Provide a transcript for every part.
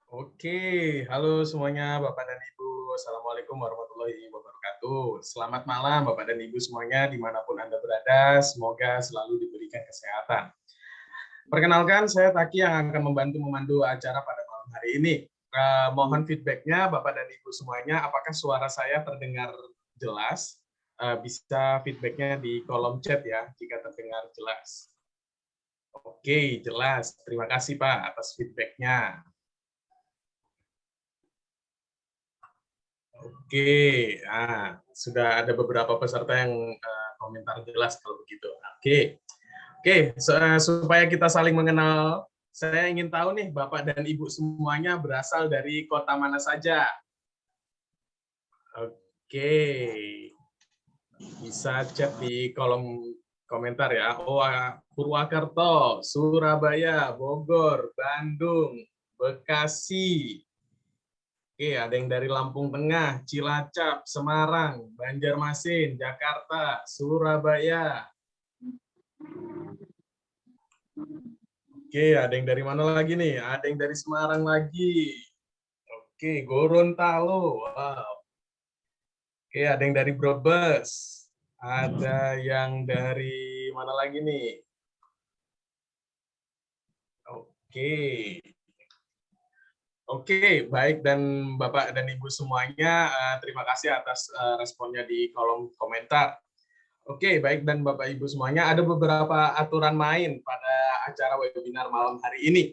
Oke, halo semuanya Bapak dan Ibu. Assalamualaikum warahmatullahi wabarakatuh. Selamat malam Bapak dan Ibu semuanya dimanapun Anda berada. Semoga selalu diberikan kesehatan. Perkenalkan, saya Taki yang akan membantu memandu acara pada malam hari ini. Mohon feedbacknya Bapak dan Ibu semuanya, apakah suara saya terdengar jelas? Bisa feedbacknya di kolom chat ya, jika terdengar jelas. Oke, jelas. Terima kasih Pak atas feedbacknya. Oke, sudah ada beberapa peserta yang komentar jelas kalau begitu. Oke, supaya kita saling mengenal, saya ingin tahu nih Bapak dan Ibu semuanya berasal dari kota mana saja. Oke, bisa chat di kolom komentar ya. Oh, Purwakarta, Surabaya, Bogor, Bandung, Bekasi. Oke, ada yang dari Lampung Tengah, Cilacap, Semarang, Banjarmasin, Jakarta, Surabaya. Oke, ada yang dari mana lagi nih? Ada yang dari Semarang lagi. Oke, Gorontalo. Wow. Oke, ada yang dari Brebes. Ada yang dari mana lagi nih? Oke. Oke, baik dan Bapak dan Ibu semuanya, terima kasih atas responnya di kolom komentar. Oke, baik dan Bapak Ibu semuanya, ada beberapa aturan main pada acara webinar malam hari ini.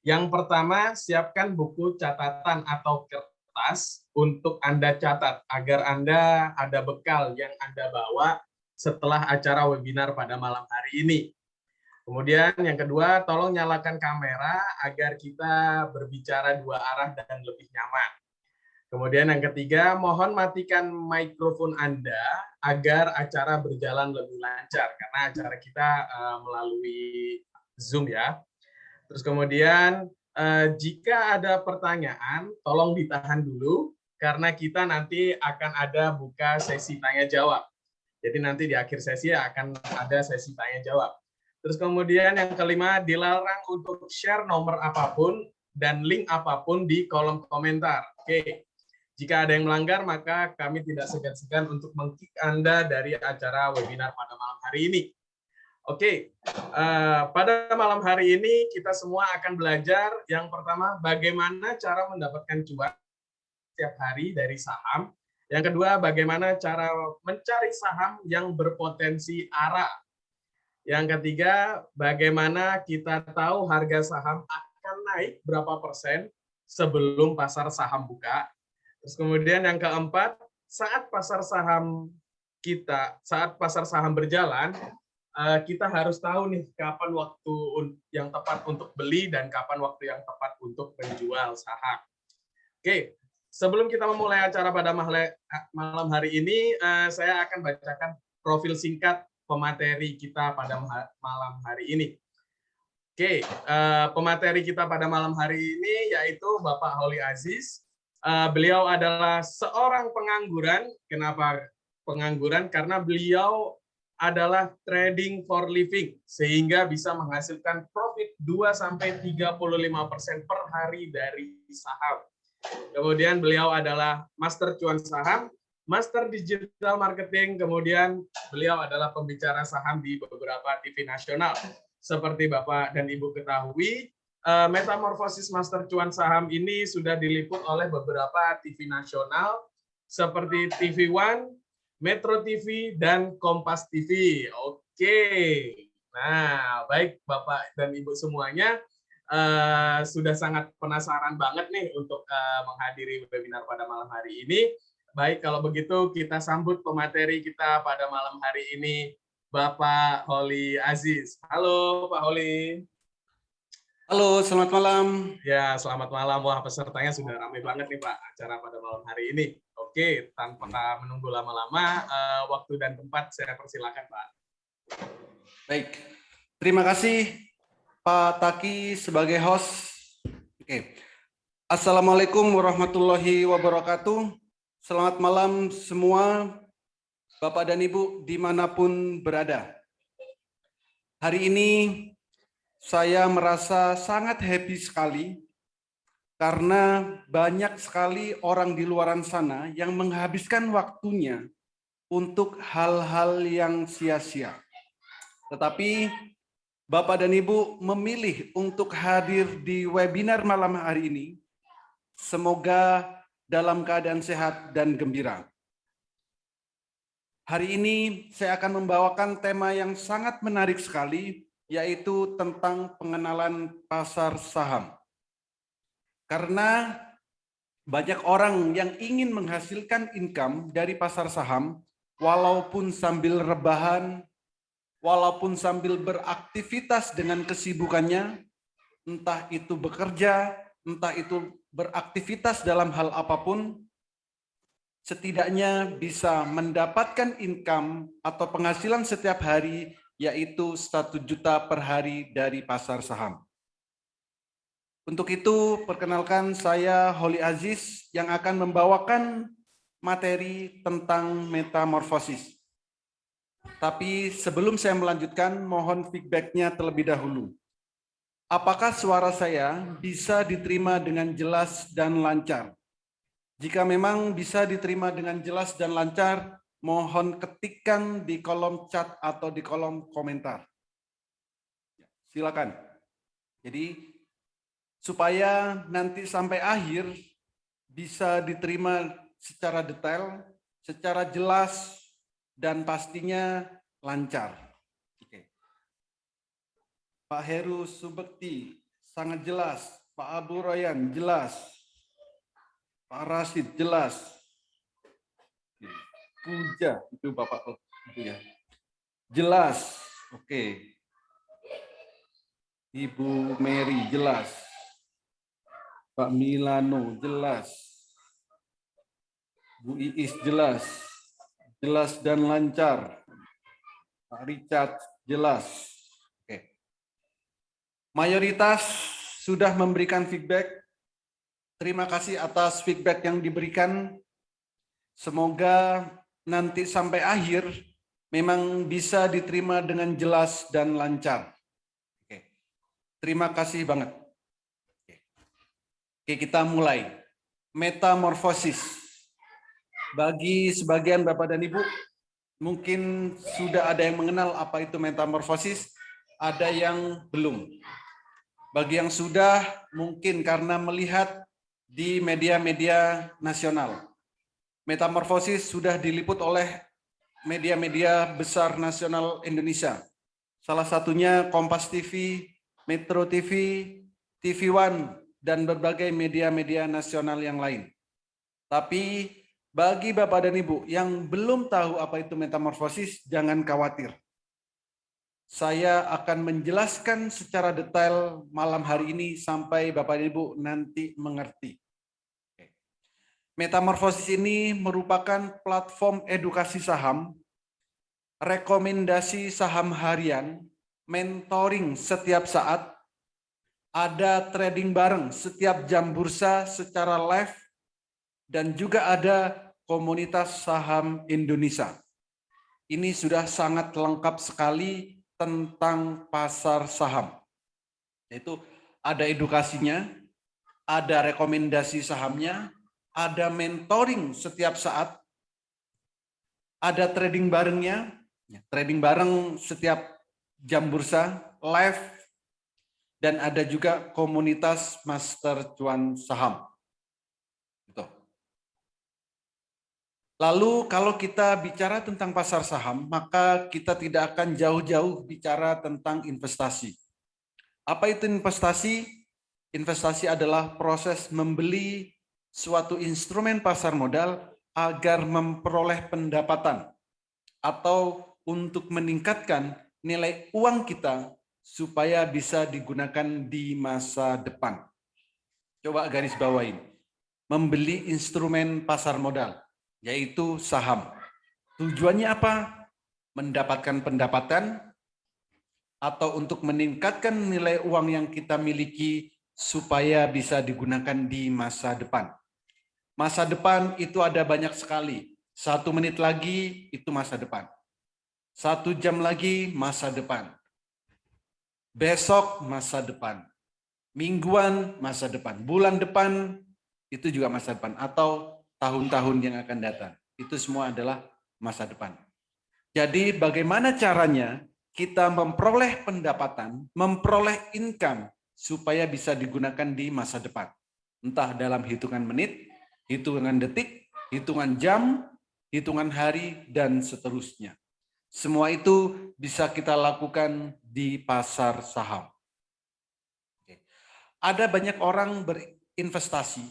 Yang pertama, siapkan buku catatan atau kertas untuk Anda catat, agar Anda ada bekal yang Anda bawa setelah acara webinar pada malam hari ini. Kemudian yang kedua, tolong nyalakan kamera agar kita berbicara dua arah dan lebih nyaman. Kemudian yang ketiga, mohon matikan mikrofon Anda agar acara berjalan lebih lancar, karena acara kita melalui Zoom ya. Terus kemudian, jika ada pertanyaan, tolong ditahan dulu, karena kita nanti akan ada buka sesi tanya-jawab. Jadi nanti di akhir sesi akan ada sesi tanya-jawab. Terus kemudian yang kelima, dilarang untuk share nomor apapun dan link apapun di kolom komentar. Oke. Jika ada yang melanggar, maka kami tidak segan-segan untuk meng-kick Anda dari acara webinar pada malam hari ini. Oke, pada malam hari ini kita semua akan belajar yang pertama, bagaimana cara mendapatkan cuan setiap hari dari saham. Yang kedua, bagaimana cara mencari saham yang berpotensi ARA. Yang ketiga, bagaimana kita tahu harga saham akan naik berapa persen sebelum pasar saham buka. Terus kemudian yang keempat, saat pasar saham berjalan, kita harus tahu nih kapan waktu yang tepat untuk beli dan kapan waktu yang tepat untuk menjual saham. Oke, sebelum kita memulai acara pada malam hari ini, saya akan bacakan profil singkat pemateri kita pada malam hari ini. Oke, pemateri kita pada malam hari ini yaitu Bapak Holly Aziz. Beliau adalah seorang pengangguran. Kenapa pengangguran? Karena beliau adalah trading for living, sehingga bisa menghasilkan profit 2-35% per hari dari saham. Kemudian beliau adalah Master Cuan Saham, Master Digital Marketing, kemudian beliau adalah pembicara saham di beberapa TV nasional. Seperti Bapak dan Ibu ketahui, metamorfosis Master Cuan Saham ini sudah diliput oleh beberapa TV nasional seperti TV One, Metro TV, dan Kompas TV. Oke, nah baik Bapak dan Ibu semuanya, sudah sangat penasaran banget nih untuk menghadiri webinar pada malam hari ini. Baik, kalau begitu kita sambut pemateri kita pada malam hari ini, Bapak Holly Aziz. Halo Pak Holly. Halo, selamat malam. Ya, selamat malam. Wah, pesertanya sudah ramai banget nih Pak, acara pada malam hari ini. Oke, tanpa menunggu lama-lama, waktu dan tempat saya persilakan Pak. Baik, terima kasih Pak Taki sebagai host. Oke. Assalamualaikum warahmatullahi wabarakatuh. Selamat malam semua, Bapak dan Ibu dimanapun berada. Hari ini saya merasa sangat happy sekali karena banyak sekali orang di luaran sana yang menghabiskan waktunya untuk hal-hal yang sia-sia. Tetapi Bapak dan Ibu memilih untuk hadir di webinar malam hari ini. Semoga dalam keadaan sehat dan gembira. Hari ini saya akan membawakan tema yang sangat menarik sekali, yaitu tentang pengenalan pasar saham. Karena banyak orang yang ingin menghasilkan income dari pasar saham, walaupun sambil rebahan, walaupun sambil beraktivitas dengan kesibukannya, entah itu bekerja, entah itu beraktivitas dalam hal apapun, setidaknya bisa mendapatkan income atau penghasilan setiap hari, yaitu 1 juta per hari dari pasar saham. Untuk itu, perkenalkan saya Holly Aziz yang akan membawakan materi tentang metamorfosis. Tapi sebelum saya melanjutkan, mohon feedback-nya terlebih dahulu. Apakah suara saya bisa diterima dengan jelas dan lancar? Jika memang bisa diterima dengan jelas dan lancar, mohon ketikkan di kolom chat atau di kolom komentar. Silakan. Jadi, supaya nanti sampai akhir bisa diterima secara detail, secara jelas, dan pastinya lancar. Oke. Pak Heru Subekti sangat jelas, Pak Abu Royan jelas, Pak Rashid jelas, Puja itu Bapak itu ya, jelas. Oke. Ibu Mary jelas. Pak Milano jelas. Bu Iis jelas. Jelas dan lancar. Pak Richard jelas. Oke. Mayoritas sudah memberikan feedback. Terima kasih atas feedback yang diberikan. Semoga nanti sampai akhir memang bisa diterima dengan jelas dan lancar. Oke. Terima kasih banget. Oke, kita mulai. Metamorfosis. Bagi sebagian Bapak dan Ibu, mungkin sudah ada yang mengenal apa itu metamorfosis, ada yang belum. Bagi yang sudah, mungkin karena melihat di media-media nasional. Metamorfosis sudah diliput oleh media-media besar nasional Indonesia. Salah satunya Kompas TV, Metro TV, TV One, dan berbagai media-media nasional yang lain. Tapi bagi Bapak dan Ibu yang belum tahu apa itu metamorfosis, jangan khawatir. Saya akan menjelaskan secara detail malam hari ini sampai Bapak dan Ibu nanti mengerti. Metamorfosis ini merupakan platform edukasi saham, rekomendasi saham harian, mentoring setiap saat, ada trading bareng setiap jam bursa secara live, dan juga ada komunitas saham Indonesia. Ini sudah sangat lengkap sekali tentang pasar saham. Yaitu ada edukasinya, ada rekomendasi sahamnya, ada mentoring setiap saat, ada trading barengnya, trading bareng setiap jam bursa, live, dan ada juga komunitas master cuan saham. Lalu kalau kita bicara tentang pasar saham, maka kita tidak akan jauh-jauh bicara tentang investasi. Apa itu investasi? Investasi adalah proses membeli suatu instrumen pasar modal agar memperoleh pendapatan atau untuk meningkatkan nilai uang kita supaya bisa digunakan di masa depan. Coba garis bawain. Membeli instrumen pasar modal, yaitu saham. Tujuannya apa? Mendapatkan pendapatan atau untuk meningkatkan nilai uang yang kita miliki supaya bisa digunakan di masa depan. Masa depan itu ada banyak sekali. 1 menit lagi itu masa depan. 1 jam lagi masa depan. Besok masa depan. mingguan masa depan, bulan depan itu juga masa depan, atau tahun-tahun yang akan datang. Itu semua adalah masa depan. Jadi bagaimana caranya kita memperoleh pendapatan, memperoleh income supaya bisa digunakan di masa depan. Entah dalam hitungan menit, hitungan detik, hitungan jam, hitungan hari, dan seterusnya. Semua itu bisa kita lakukan di pasar saham. Ada banyak orang berinvestasi.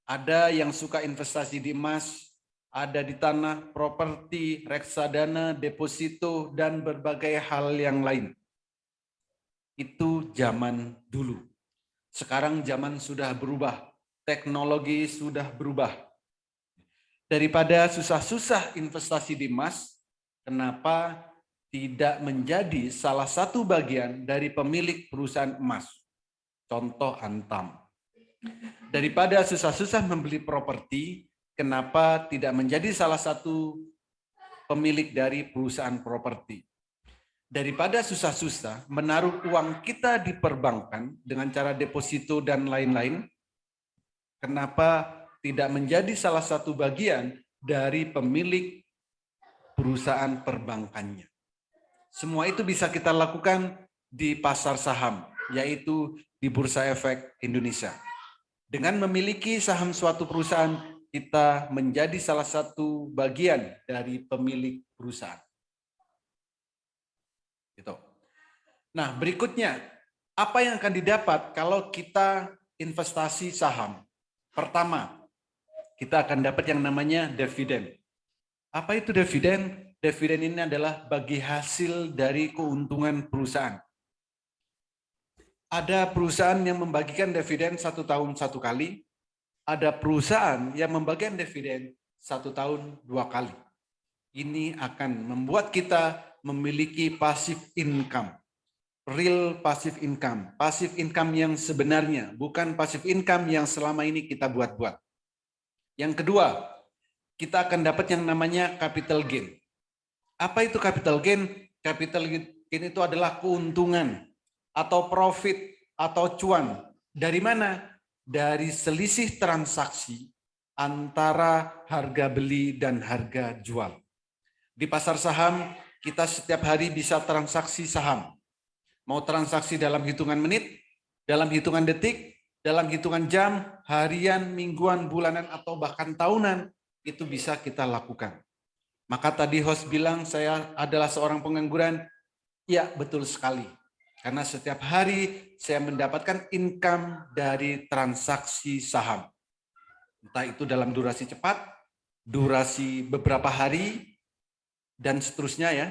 Ada yang suka investasi di emas, ada di tanah, properti, reksadana, deposito, dan berbagai hal yang lain. Itu zaman dulu. Sekarang zaman sudah berubah, teknologi sudah berubah. Daripada susah-susah investasi di emas, kenapa tidak menjadi salah satu bagian dari pemilik perusahaan emas? Contoh Antam. Daripada susah-susah membeli properti, kenapa tidak menjadi salah satu pemilik dari perusahaan properti? Daripada susah-susah menaruh uang kita di perbankan dengan cara deposito dan lain-lain, kenapa tidak menjadi salah satu bagian dari pemilik perusahaan perbankannya? Semua itu bisa kita lakukan di pasar saham, yaitu di Bursa Efek Indonesia. Dengan memiliki saham suatu perusahaan, kita menjadi salah satu bagian dari pemilik perusahaan. Gitu. Nah, berikutnya, apa yang akan didapat kalau kita investasi saham? Pertama, kita akan dapat yang namanya dividen. Apa itu dividen? Dividen ini adalah bagi hasil dari keuntungan perusahaan. Ada perusahaan yang membagikan dividen 1 tahun 1 kali, ada perusahaan yang membagikan dividen 1 tahun 2 kali. Ini akan membuat kita memiliki passive income, real passive income yang sebenarnya, bukan passive income yang selama ini kita buat-buat. Yang kedua, kita akan dapat yang namanya capital gain. Apa itu capital gain? Capital gain itu adalah keuntungan atau profit atau cuan. Dari mana? Dari selisih transaksi antara harga beli dan harga jual. Di pasar saham, kita setiap hari bisa transaksi saham. Mau transaksi dalam hitungan menit, dalam hitungan detik, dalam hitungan jam, harian, mingguan, bulanan, atau bahkan tahunan, itu bisa kita lakukan. Maka tadi host bilang saya adalah seorang pengangguran. Ya, betul sekali. Karena setiap hari saya mendapatkan income dari transaksi saham. Entah itu dalam durasi cepat, durasi beberapa hari, dan seterusnya ya.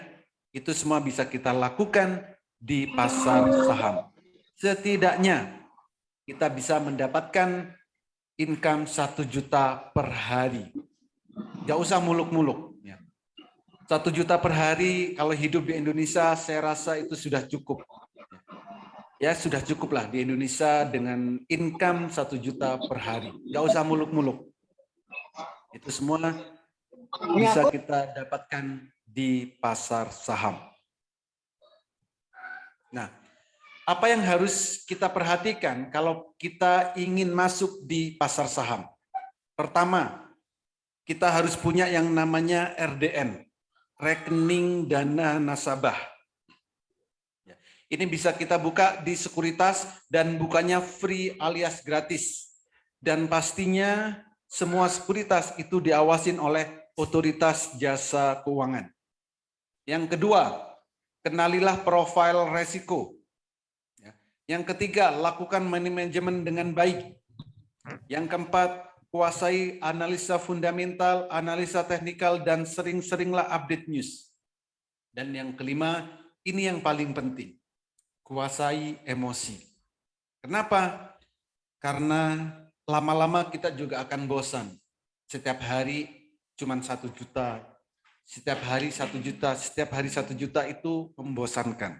Itu semua bisa kita lakukan di pasar saham. Setidaknya kita bisa mendapatkan income 1 juta per hari. Gak usah muluk-muluk. 1 juta per hari kalau hidup di Indonesia saya rasa itu sudah cukup. Ya sudah cukup lah di Indonesia dengan income 1 juta per hari. Gak usah muluk-muluk. Itu semua bisa kita dapatkan di pasar saham. Nah, apa yang harus kita perhatikan kalau kita ingin masuk di pasar saham? Pertama, kita harus punya yang namanya RDN, rekening dana nasabah. Ini bisa kita buka di sekuritas dan bukanya free alias gratis. Dan pastinya semua sekuritas itu diawasin oleh otoritas jasa keuangan. Yang kedua, kenalilah profil resiko. Yang ketiga, lakukan manajemen dengan baik. Yang keempat, kuasai analisa fundamental, analisa teknikal, dan sering-seringlah update news. Dan yang kelima, ini yang paling penting, kuasai emosi. Kenapa? Karena lama-lama kita juga akan bosan. Setiap hari cuma 1 juta, setiap hari 1 juta, setiap hari 1 juta itu membosankan.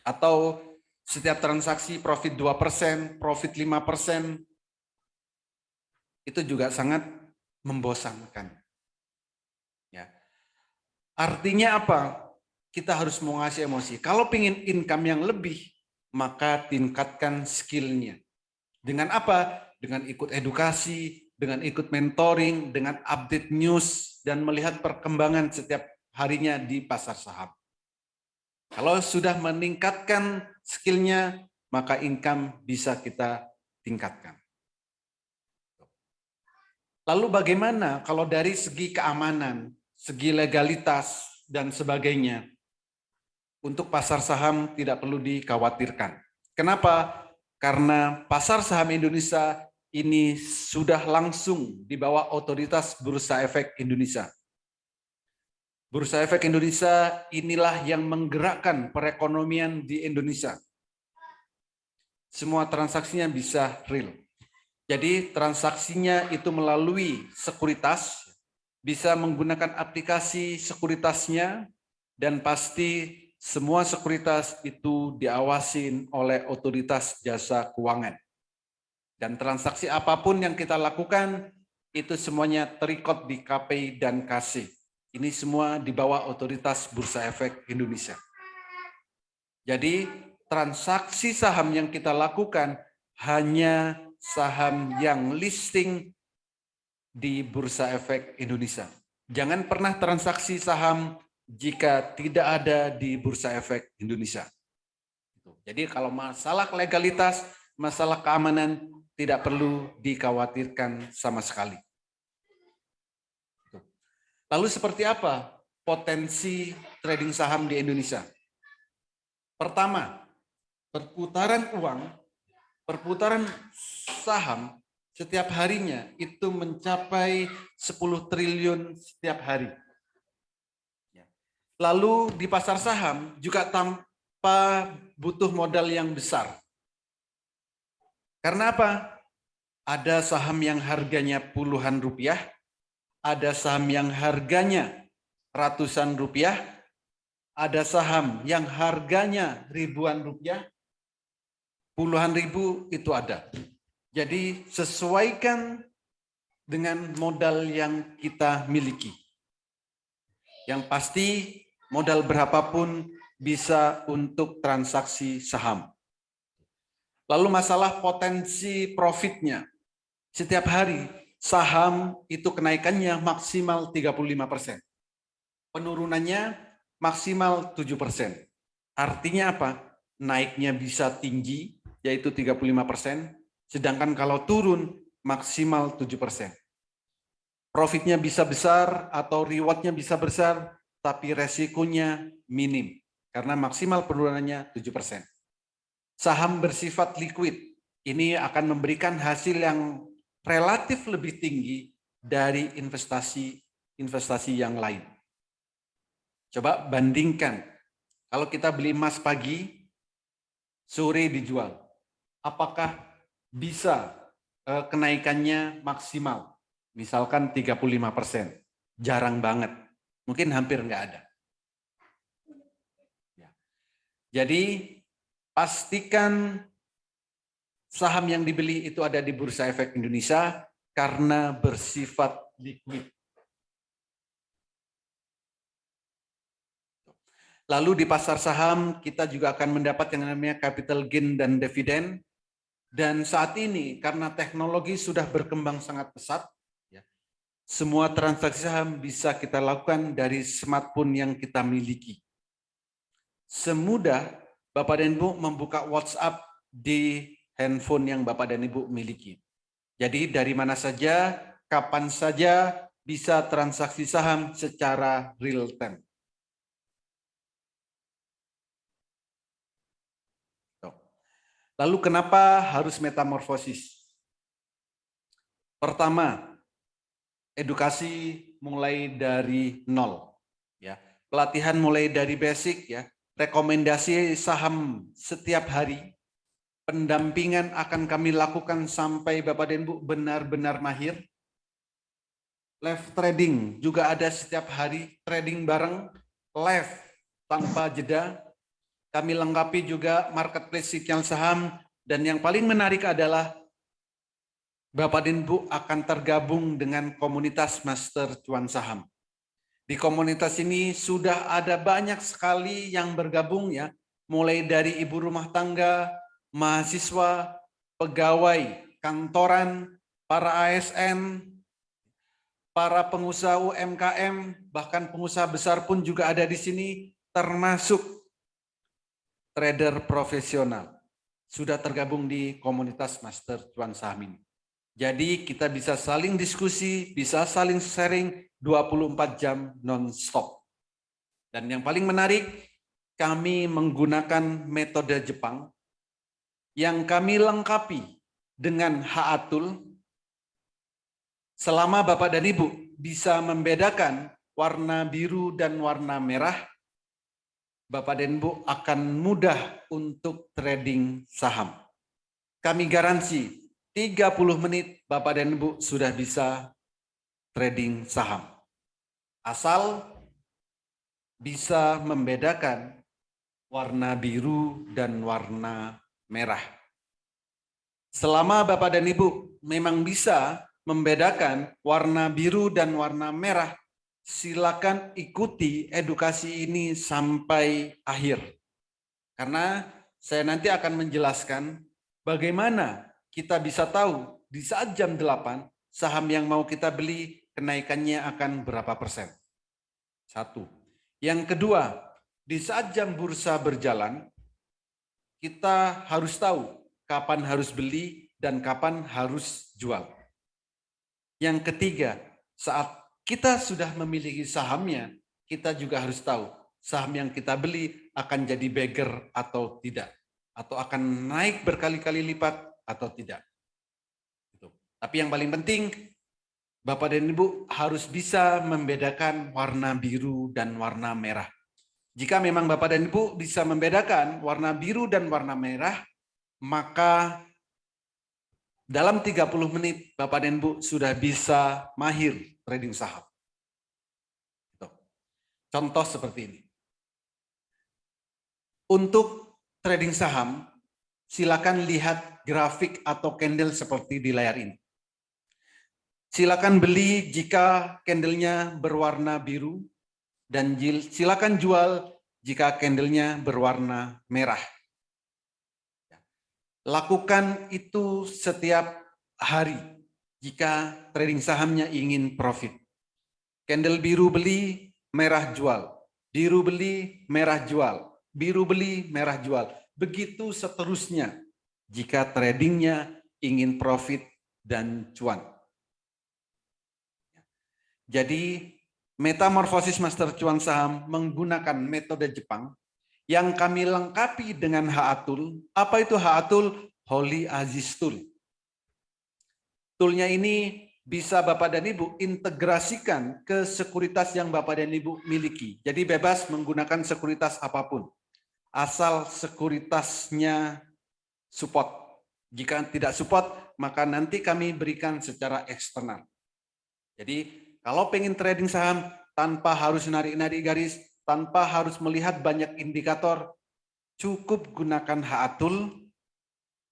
Atau setiap transaksi profit 2%, profit 5%, itu juga sangat membosankan. Ya. Artinya apa? Kita harus menguasai emosi. Kalau ingin income yang lebih, maka tingkatkan skillnya. Dengan apa? Dengan ikut edukasi, dengan ikut mentoring, dengan update news, dan melihat perkembangan setiap harinya di pasar saham. Kalau sudah meningkatkan skillnya, maka income bisa kita tingkatkan. Lalu bagaimana kalau dari segi keamanan, segi legalitas, dan sebagainya? Untuk pasar saham tidak perlu dikhawatirkan. Kenapa? Karena pasar saham Indonesia ini sudah langsung di bawah otoritas Bursa Efek Indonesia. Bursa Efek Indonesia inilah yang menggerakkan perekonomian di Indonesia. Semua transaksinya bisa real. Jadi transaksinya itu melalui sekuritas, bisa menggunakan aplikasi sekuritasnya, dan pasti semua sekuritas itu diawasin oleh otoritas jasa keuangan. Dan transaksi apapun yang kita lakukan, itu semuanya terikot di KPI dan KC. Ini semua di bawah otoritas Bursa Efek Indonesia. Jadi transaksi saham yang kita lakukan hanya saham yang listing di Bursa Efek Indonesia. Jangan pernah transaksi saham jika tidak ada di Bursa Efek Indonesia. Jadi kalau masalah legalitas, masalah keamanan tidak perlu dikhawatirkan sama sekali. Lalu seperti apa potensi trading saham di Indonesia? Pertama, perputaran uang, perputaran saham setiap harinya itu mencapai 10 triliun setiap hari. Lalu di pasar saham juga tanpa butuh modal yang besar. Karena apa? Ada saham yang harganya puluhan rupiah, ada saham yang harganya ratusan rupiah, ada saham yang harganya ribuan rupiah, puluhan ribu itu ada. Jadi sesuaikan dengan modal yang kita miliki. Yang pasti modal berapapun bisa untuk transaksi saham. Lalu masalah potensi profitnya. Setiap hari saham itu kenaikannya maksimal 35%. Penurunannya maksimal 7%. Artinya apa? Naiknya bisa tinggi, yaitu 35%, sedangkan kalau turun maksimal 7%. Profitnya bisa besar atau rewardnya bisa besar, tapi resikonya minim, karena maksimal penurunannya 7%. Saham bersifat liquid, ini akan memberikan hasil yang relatif lebih tinggi dari investasi yang lain. Coba bandingkan, kalau kita beli emas pagi, sore dijual, apakah bisa kenaikannya maksimal? Misalkan 35%, jarang banget, mungkin hampir nggak ada. Jadi pastikan saham yang dibeli itu ada di Bursa Efek Indonesia karena bersifat liquid. Lalu di pasar saham kita juga akan mendapat yang namanya capital gain dan dividen. Dan saat ini karena teknologi sudah berkembang sangat pesat, semua transaksi saham bisa kita lakukan dari smartphone yang kita miliki. Semudah Bapak dan Ibu membuka WhatsApp di handphone yang Bapak dan Ibu miliki. Jadi dari mana saja, kapan saja bisa transaksi saham secara real time. Lalu kenapa harus metamorfosis? Pertama, edukasi mulai dari nol, ya. Pelatihan mulai dari basic, ya. Rekomendasi saham setiap hari. Pendampingan akan kami lakukan sampai Bapak dan Ibu benar-benar mahir. Live trading juga ada setiap hari, trading bareng, live tanpa jeda. Kami lengkapi juga marketplace sinyal saham, dan yang paling menarik adalah Bapak dan Ibu akan tergabung dengan komunitas Master Cuan Saham. Di komunitas ini sudah ada banyak sekali yang bergabung, ya, mulai dari ibu rumah tangga, mahasiswa, pegawai kantoran, para ASN, para pengusaha UMKM, bahkan pengusaha besar pun juga ada di sini, termasuk trader profesional. Sudah tergabung di komunitas Master Cuan Saham ini. Jadi kita bisa saling diskusi, bisa saling sharing 24 jam non-stop. Dan yang paling menarik, kami menggunakan metode Jepang yang kami lengkapi dengan Haatul. Selama Bapak dan Ibu bisa membedakan warna biru dan warna merah, Bapak dan Ibu akan mudah untuk trading saham. Kami garansi 30 menit Bapak dan Ibu sudah bisa trading saham. Asal bisa membedakan warna biru dan warna merah. Selama Bapak dan Ibu memang bisa membedakan warna biru dan warna merah, silakan ikuti edukasi ini sampai akhir. Karena saya nanti akan menjelaskan bagaimana kita bisa tahu di saat jam 8 saham yang mau kita beli kenaikannya akan berapa persen. Satu. Yang kedua, di saat jam bursa berjalan, kita harus tahu kapan harus beli dan kapan harus jual. Yang ketiga, saat kita sudah memiliki sahamnya, kita juga harus tahu saham yang kita beli akan jadi beggar atau tidak, atau akan naik berkali-kali lipat atau tidak. Tapi yang paling penting, Bapak dan Ibu harus bisa membedakan warna biru dan warna merah. Jika memang Bapak dan Ibu bisa membedakan warna biru dan warna merah, maka dalam 30 menit Bapak dan Ibu sudah bisa mahir trading saham. Contoh seperti ini. Untuk trading saham, silakan lihat grafik atau candle seperti di layar ini. Silakan beli jika candlenya berwarna biru, dan silakan jual jika candlenya berwarna merah. Lakukan itu setiap hari jika trading sahamnya ingin profit. Candle biru beli, merah jual. Biru beli, merah jual. Biru beli, merah jual. Begitu seterusnya jika tradingnya ingin profit dan cuan. Jadi Metamorfosis Master Cuan Saham menggunakan metode Jepang yang kami lengkapi dengan Haatul. Apa itu Haatul? Holy Aziz Tool. Toolnya ini bisa Bapak dan Ibu integrasikan ke sekuritas yang Bapak dan Ibu miliki. Jadi bebas menggunakan sekuritas apapun. Asal sekuritasnya support. Jika tidak support, maka nanti kami berikan secara eksternal. Jadi kalau pengen trading saham tanpa harus narik-narik garis, tanpa harus melihat banyak indikator, cukup gunakan Haatul,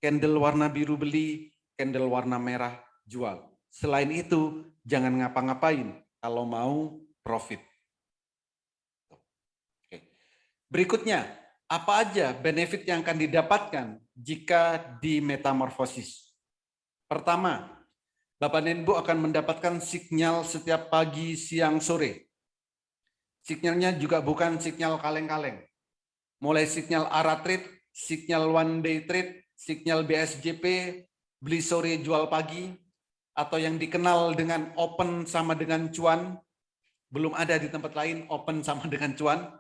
candle warna biru beli, candle warna merah jual. Selain itu, jangan ngapa-ngapain kalau mau profit. Oke. Berikutnya, apa aja benefit yang akan didapatkan jika di metamorfosis? Pertama, Bapak dan Ibu akan mendapatkan sinyal setiap pagi, siang, sore. Sinyalnya juga bukan sinyal kaleng-kaleng. Mulai sinyal ARA trade, sinyal one day trade, sinyal BSJP, beli sore jual pagi, atau yang dikenal dengan open sama dengan cuan. Belum ada di tempat lain open sama dengan cuan,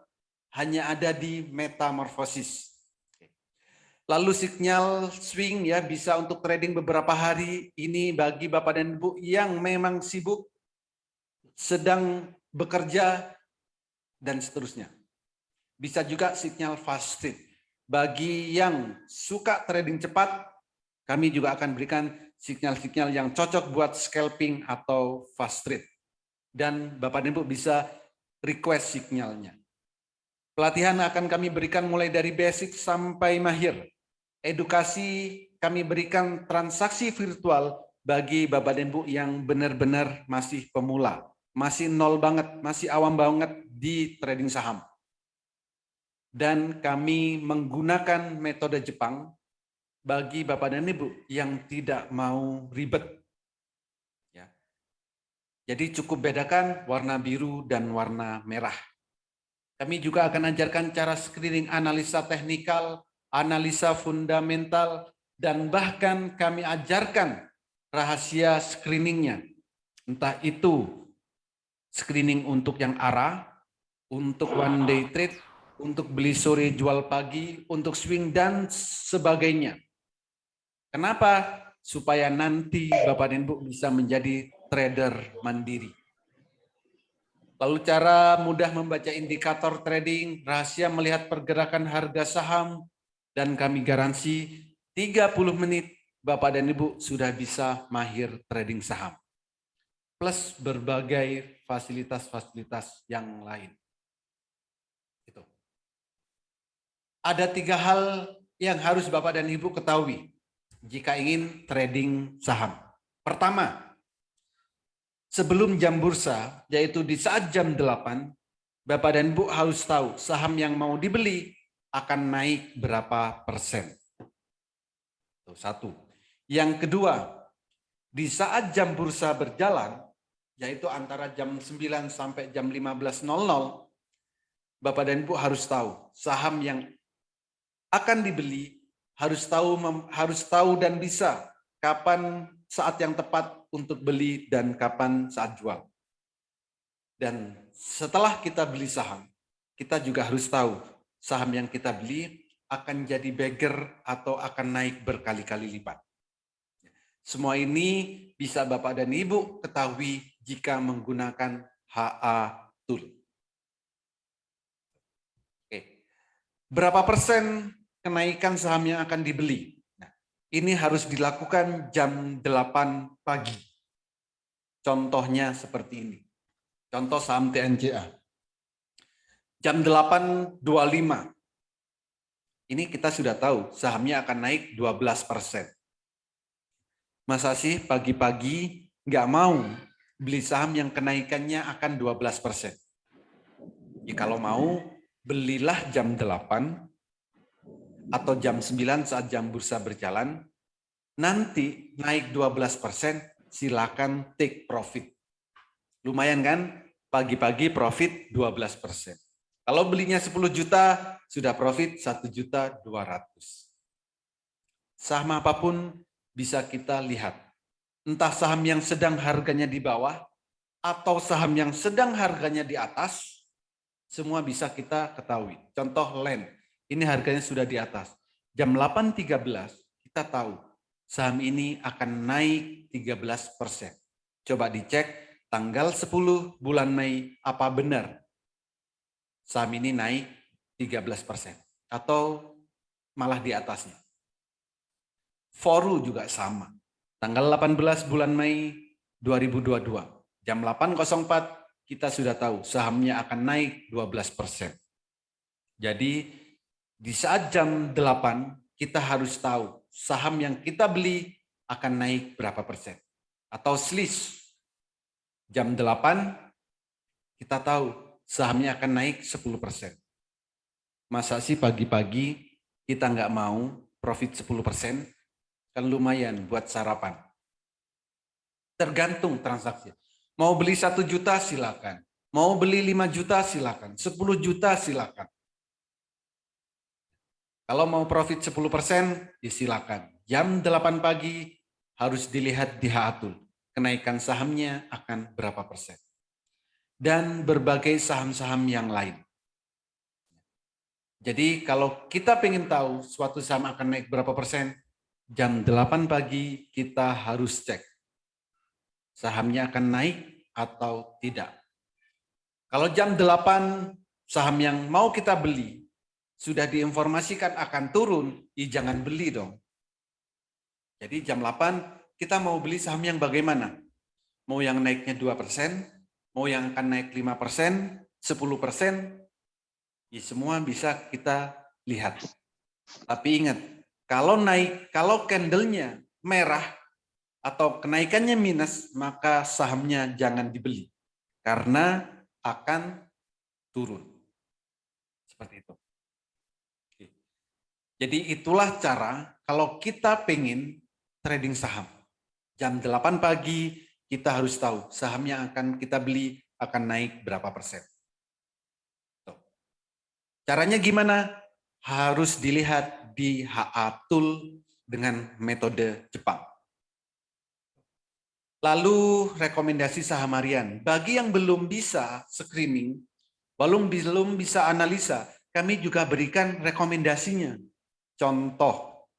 hanya ada di metamorfosis. Lalu sinyal swing ya bisa untuk trading beberapa hari. Ini bagi Bapak dan Ibu yang memang sibuk, sedang bekerja, dan seterusnya. Bisa juga sinyal fast trade. Bagi yang suka trading cepat, kami juga akan berikan sinyal-sinyal yang cocok buat scalping atau fast trade. Dan Bapak dan Ibu bisa request sinyalnya. Pelatihan akan kami berikan mulai dari basic sampai mahir. Edukasi kami berikan transaksi virtual bagi Bapak dan Ibu yang benar-benar masih pemula, masih nol banget, masih awam banget di trading saham. dan kami menggunakan metode Jepang bagi Bapak dan Ibu yang tidak mau ribet. Ya. Jadi cukup bedakan warna biru dan warna merah. Kami juga akan ajarkan cara screening analisa teknikal, analisa fundamental, dan bahkan kami ajarkan rahasia screeningnya. Entah itu screening untuk yang arah, untuk one day trade, untuk beli sore jual pagi, untuk swing dan sebagainya. Kenapa? Supaya nanti Bapak dan Ibu bisa menjadi trader mandiri. Lalu cara mudah membaca indikator trading, rahasia melihat pergerakan harga saham, dan kami garansi 30 menit Bapak dan Ibu sudah bisa mahir trading saham. Plus berbagai fasilitas-fasilitas yang lain. Itu. Ada 3 hal yang harus Bapak dan Ibu ketahui jika ingin trading saham. Pertama, sebelum jam bursa, yaitu di saat jam 8, Bapak dan Ibu harus tahu saham yang mau dibeli akan naik berapa persen. Itu satu. Yang kedua, di saat jam bursa berjalan, yaitu antara jam 9 sampai jam 15.00, Bapak dan Ibu harus tahu saham yang akan dibeli, harus tahu dan bisa kapan saat yang tepat untuk beli dan kapan saat jual. Dan setelah kita beli saham, kita juga harus tahu saham yang kita beli akan jadi bagger atau akan naik berkali-kali lipat. Semua ini bisa Bapak dan Ibu ketahui jika menggunakan HA Tool. Oke. Berapa persen kenaikan saham yang akan dibeli? Nah, ini harus dilakukan jam 8 pagi. Contohnya seperti ini. Contoh saham TNCA. Jam 8.25. Ini kita sudah tahu sahamnya akan naik 12%. Masa sih pagi-pagi nggak mau beli saham yang kenaikannya akan 12%? Ya, kalau mau, belilah jam 8 atau jam 9 saat jam bursa berjalan. Nanti naik 12%, silakan take profit. Lumayan kan? Pagi-pagi profit 12%. Kalau belinya 10 juta, sudah profit 1.200.000. Saham apapun bisa kita lihat. Entah saham yang sedang harganya di bawah, atau saham yang sedang harganya di atas, semua bisa kita ketahui. Contoh LEN, ini harganya sudah di atas. Jam 8.13, kita tahu saham ini akan naik 13%. Coba dicek tanggal 10 bulan Mei, apa benar saham ini naik 13% atau malah di atasnya. Foru juga sama. Tanggal 18 bulan Mei 2022, jam 8.04 kita sudah tahu sahamnya akan naik 12%. Jadi di saat jam 8 kita harus tahu saham yang kita beli akan naik berapa persen. Atau selis jam 8 kita tahu sahamnya akan naik 10%. Masa sih pagi-pagi kita nggak mau profit 10%? Kan lumayan buat sarapan. Tergantung transaksi. Mau beli 1 juta silakan. Mau beli 5 juta silakan. 10 juta silakan. Kalau mau profit 10%, ya silakan. Jam 8 pagi harus dilihat di HA Tool. Kenaikan sahamnya akan berapa persen. Dan berbagai saham-saham yang lain. Jadi kalau kita ingin tahu suatu saham akan naik berapa persen, jam 8 pagi kita harus cek. Sahamnya akan naik atau tidak. Kalau jam 8 saham yang mau kita beli sudah diinformasikan akan turun, ya jangan beli dong. Jadi jam 8 kita mau beli saham yang bagaimana? Mau yang naiknya 2%, mau yang akan naik 5%, 10%, ya semua bisa kita lihat. Tapi ingat, kalau candlenya merah atau kenaikannya minus, maka sahamnya jangan dibeli karena akan turun. Seperti itu. Jadi itulah cara kalau kita pengen trading saham. Jam 8 pagi kita harus tahu saham yang akan kita beli akan naik berapa persen. Caranya gimana? Harus dilihat di HA Tool dengan metode Jepang. Lalu rekomendasi saham harian. Bagi yang belum bisa screening, belum bisa analisa, kami juga berikan rekomendasinya. Contoh,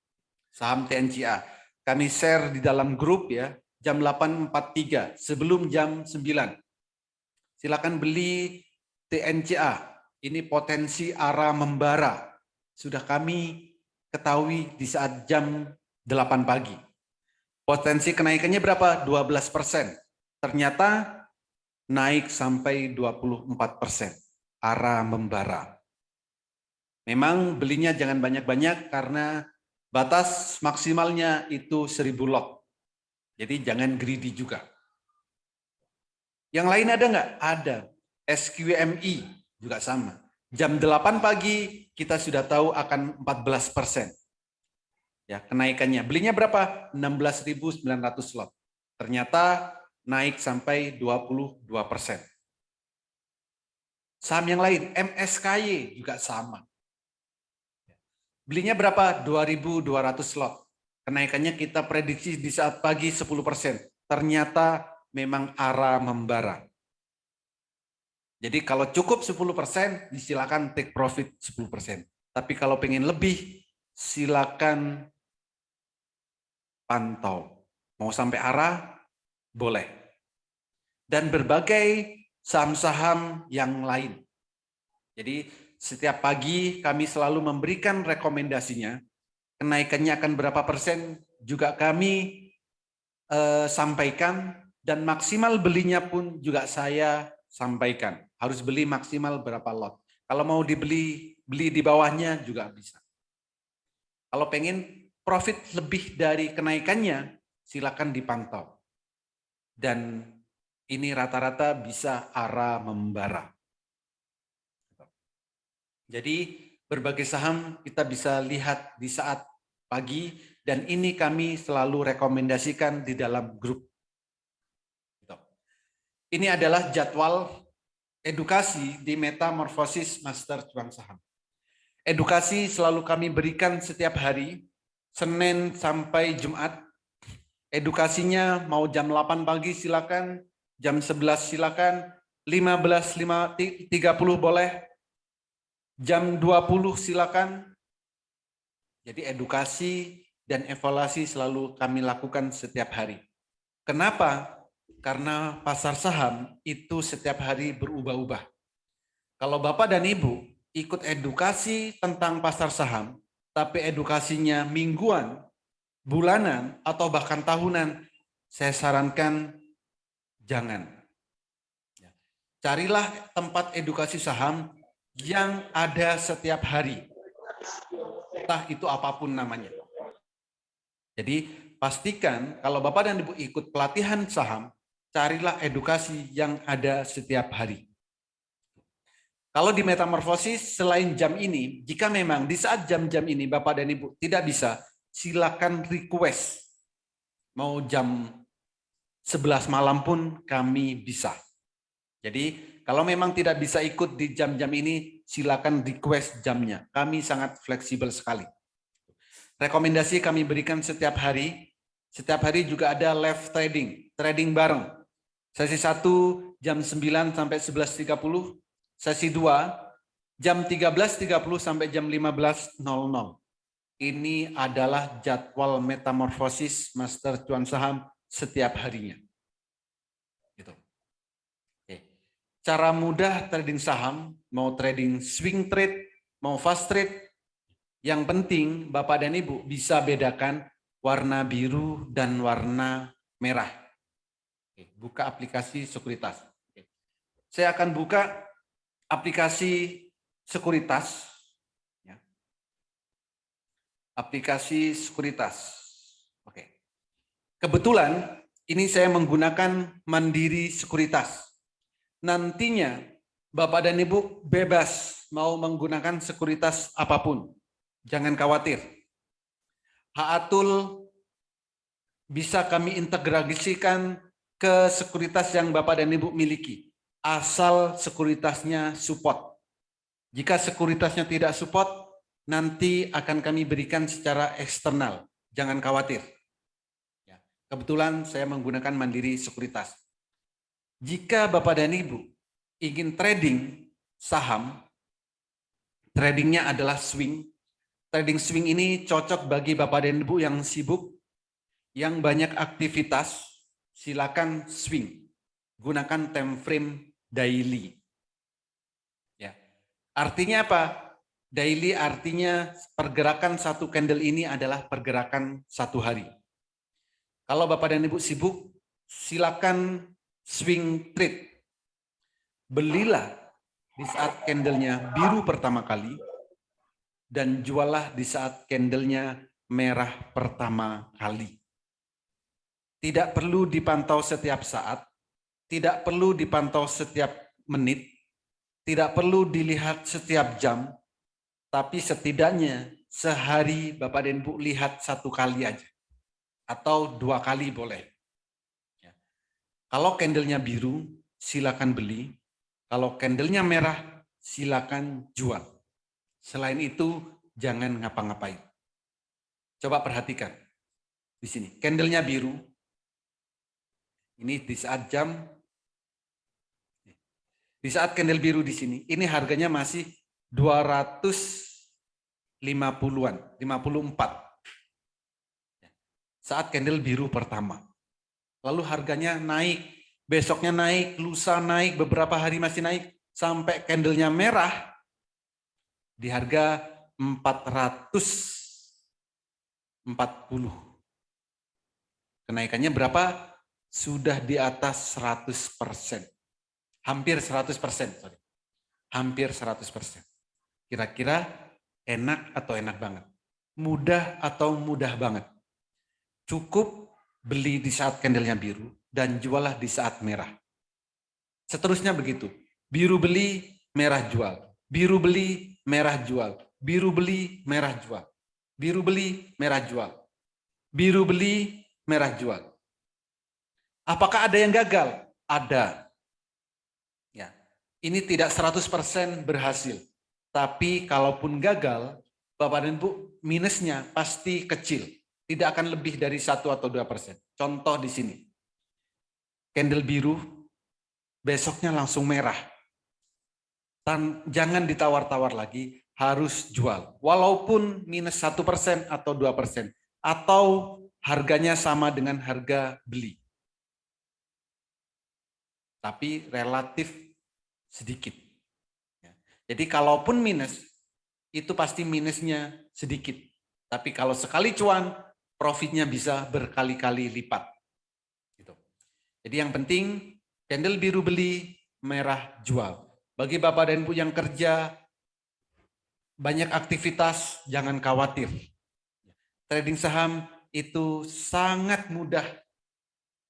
saham TNCA. Kami share di dalam grup ya, jam 8.43 sebelum jam 9. Silakan beli TNCA. Ini potensi arah membara. Sudah kami ketahui di saat jam 8 pagi. Potensi kenaikannya berapa? 12%. Ternyata naik sampai 24%. Arah membara. Memang belinya jangan banyak-banyak karena batas maksimalnya itu 1000 lot. Jadi jangan greedy juga. Yang lain ada nggak? Ada. SQMI juga sama. Jam 8 pagi kita sudah tahu akan 14%. Ya, kenaikannya. Belinya berapa? 16.900 lot. Ternyata naik sampai 22%. Saham yang lain, MSKY juga sama. Belinya berapa? 2.200 lot. Kenaikannya kita prediksi di saat pagi 10%. Ternyata memang arah membara. Jadi kalau cukup 10%, silakan take profit 10%. Tapi kalau pengen lebih, silakan pantau. Mau sampai arah, boleh. Dan berbagai saham-saham yang lain. Jadi setiap pagi kami selalu memberikan rekomendasinya. Kenaikannya akan berapa persen juga kami sampaikan. Dan maksimal belinya pun juga saya sampaikan. Harus beli maksimal berapa lot. Kalau mau beli di bawahnya juga bisa. Kalau pengen profit lebih dari kenaikannya, silakan dipantau. Dan ini rata-rata bisa arah membara. Jadi berbagai saham kita bisa lihat di saat pagi dan ini kami selalu rekomendasikan di dalam grup. Ini adalah jadwal edukasi di Metamorfosis Master Cuan Saham. Edukasi selalu kami berikan setiap hari, Senin sampai Jumat. Edukasinya mau jam 8 pagi silakan, jam 11 silakan, 15.30 boleh, jam 20 silakan. Jadi edukasi dan evaluasi selalu kami lakukan setiap hari. Kenapa? Karena pasar saham itu setiap hari berubah-ubah. Kalau Bapak dan Ibu ikut edukasi tentang pasar saham, tapi edukasinya mingguan, bulanan, atau bahkan tahunan, saya sarankan jangan. Carilah tempat edukasi saham yang ada setiap hari. Entah itu apapun namanya. Jadi pastikan kalau Bapak dan Ibu ikut pelatihan saham, carilah edukasi yang ada setiap hari. Kalau di Metamorfosis selain jam ini, jika memang di saat jam-jam ini Bapak dan Ibu tidak bisa, silakan request. Mau jam 11 malam pun kami bisa. Jadi kalau memang tidak bisa ikut di jam-jam ini, silakan request jamnya. Kami sangat fleksibel sekali. Rekomendasi kami berikan setiap hari. Setiap hari juga ada live trading, trading bareng. Sesi 1 jam 9 sampai 11.30. Sesi 2 jam 13.30 sampai jam 15.00. Ini adalah jadwal Metamorfosis Master Cuan Saham setiap harinya. Gitu. Oke. Cara mudah trading saham, mau trading swing trade, mau fast trade, yang penting Bapak dan Ibu bisa bedakan warna biru dan warna merah. Oke. Buka aplikasi sekuritas. Oke. Saya akan buka aplikasi sekuritas. Aplikasi sekuritas. Oke. Kebetulan ini saya menggunakan Mandiri Sekuritas. Nantinya Bapak dan Ibu bebas mau menggunakan sekuritas apapun. Jangan khawatir. Haatul bisa kami integrasikan ke sekuritas yang Bapak dan Ibu miliki, asal sekuritasnya support. Jika sekuritasnya tidak support, nanti akan kami berikan secara eksternal. Jangan khawatir. Kebetulan saya menggunakan Mandiri Sekuritas. Jika Bapak dan Ibu ingin trading saham, tradingnya adalah swing. Trading swing ini cocok bagi Bapak dan Ibu yang sibuk, yang banyak aktivitas, silakan swing. Gunakan time frame daily. Ya. Artinya apa? Daily artinya pergerakan satu candle ini adalah pergerakan satu hari. Kalau Bapak dan Ibu sibuk, silakan swing trade. Belilah di saat candlenya biru pertama kali, dan jualah di saat candlenya merah pertama kali. Tidak perlu dipantau setiap saat, tidak perlu dipantau setiap menit, tidak perlu dilihat setiap jam, tapi setidaknya sehari Bapak dan Ibu lihat satu kali aja. Atau 2 kali boleh. Kalau candlenya biru, silakan beli. Kalau candlenya merah, silakan jual. Selain itu, jangan ngapa-ngapain. Coba perhatikan. Di sini, candlenya biru. Ini di saat jam. Di saat candle biru di sini, ini harganya masih 250-an, 54. Saat candle biru pertama. Lalu harganya naik, besoknya naik, lusa naik, beberapa hari masih naik, sampai candlenya merah di harga 440. Kenaikannya berapa? Sudah di atas 100%. Hampir 100%. Sorry. Hampir 100%. Kira-kira enak atau enak banget? Mudah atau mudah banget? Cukup beli di saat candlenya biru dan jualah di saat merah. Seterusnya begitu. Biru beli, merah jual. Biru beli, merah jual. Biru beli, merah jual. Biru beli, merah jual. Biru beli, merah jual. Apakah ada yang gagal? Ada. Ya. Ini tidak 100% berhasil. Tapi kalaupun gagal, Bapak dan Ibu, minusnya pasti kecil. Tidak akan lebih dari 1 atau 2%. Contoh di sini. Candle biru, besoknya langsung merah. Jangan ditawar-tawar lagi, harus jual. Walaupun minus 1% atau 2%. Atau harganya sama dengan harga beli. Tapi relatif sedikit. Jadi kalaupun minus, itu pasti minusnya sedikit. Tapi kalau sekali cuan, profitnya bisa berkali-kali lipat. Gitu. Jadi yang penting, candle biru beli, merah jual. Bagi Bapak dan Ibu yang kerja, banyak aktivitas, jangan khawatir. Trading saham itu sangat mudah,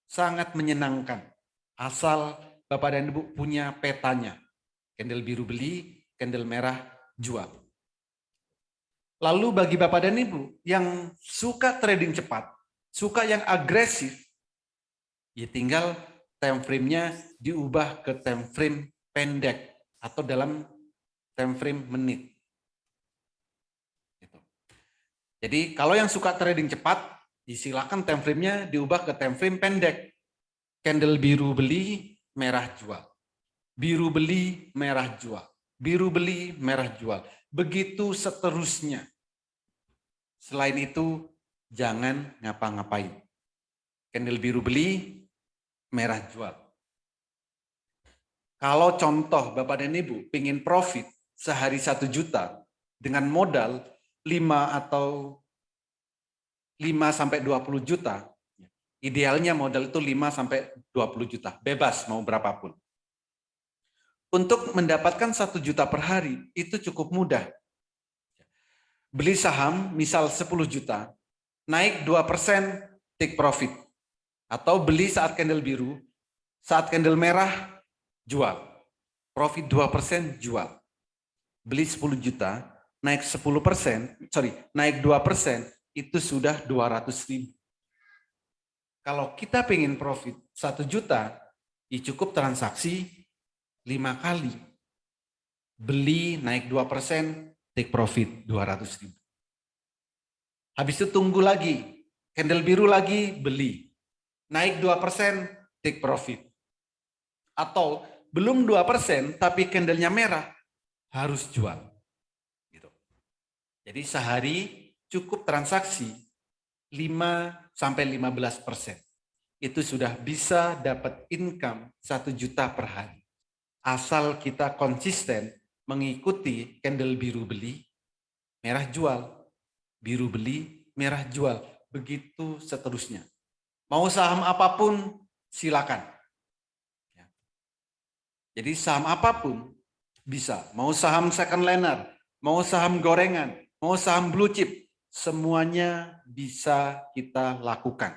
sangat menyenangkan. Asal Bapak dan Ibu punya petanya. Candle biru beli, candle merah jual. Lalu bagi Bapak dan Ibu yang suka trading cepat, suka yang agresif, ya tinggal time frame-nya diubah ke time frame pendek atau dalam time frame menit. Jadi kalau yang suka trading cepat, silakan time frame-nya diubah ke time frame pendek. Candle biru beli, merah jual. Biru beli, merah jual. Biru beli, merah jual. Begitu seterusnya. Selain itu, jangan ngapa-ngapain. Candle biru beli, merah jual. Kalau contoh Bapak dan Ibu pengen profit sehari 1 juta dengan modal 5 atau 5 sampai 20 juta, idealnya modal itu 5 sampai 20 juta, bebas mau berapapun. Untuk mendapatkan 1 juta per hari itu cukup mudah. Beli saham misal 10 juta, naik 2% take profit. Atau beli saat candle biru, saat candle merah jual. Profit 2% jual. Beli 10 juta, naik 10%, naik 2%, itu sudah 200.000. Kalau kita pengen profit 1 juta, ya cukup transaksi 5 kali. Beli naik 2%, take profit 200.000. Habis itu tunggu lagi, candle biru lagi, beli. Naik 2%, take profit. Atau belum 2%, tapi candlenya merah, harus jual. Gitu. Jadi sehari cukup transaksi 5-15%. Itu sudah bisa dapat income 1 juta per hari. Asal kita konsisten mengikuti candle biru beli, merah jual, biru beli, merah jual. Begitu seterusnya. Mau saham apapun, silakan. Jadi saham apapun bisa. Mau saham second liner, mau saham gorengan, mau saham blue chip, semuanya bisa kita lakukan.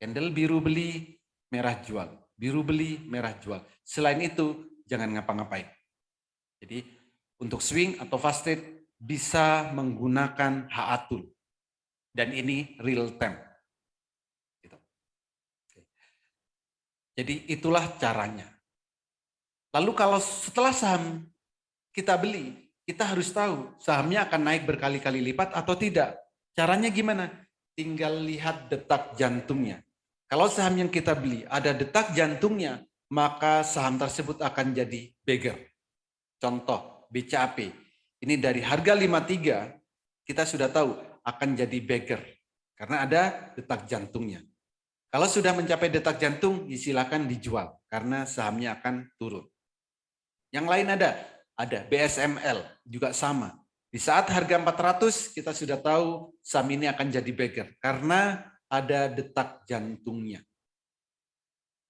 Candle biru beli, merah jual. Biru beli, merah jual. Selain itu, jangan ngapa-ngapain. Jadi untuk swing atau fast trade bisa menggunakan HA Tool. Dan ini real time. Gitu. Jadi itulah caranya. Lalu kalau setelah saham kita beli, kita harus tahu sahamnya akan naik berkali-kali lipat atau tidak. Caranya gimana? Tinggal lihat detak jantungnya. Kalau saham yang kita beli ada detak jantungnya, maka saham tersebut akan jadi beggar. Contoh BCAP. Ini dari harga 53, kita sudah tahu akan jadi beggar. Karena ada detak jantungnya. Kalau sudah mencapai detak jantung, silakan dijual. Karena sahamnya akan turun. Yang lain ada BSML juga sama. Di saat harga 400 kita sudah tahu saham ini akan jadi beggar karena ada detak jantungnya.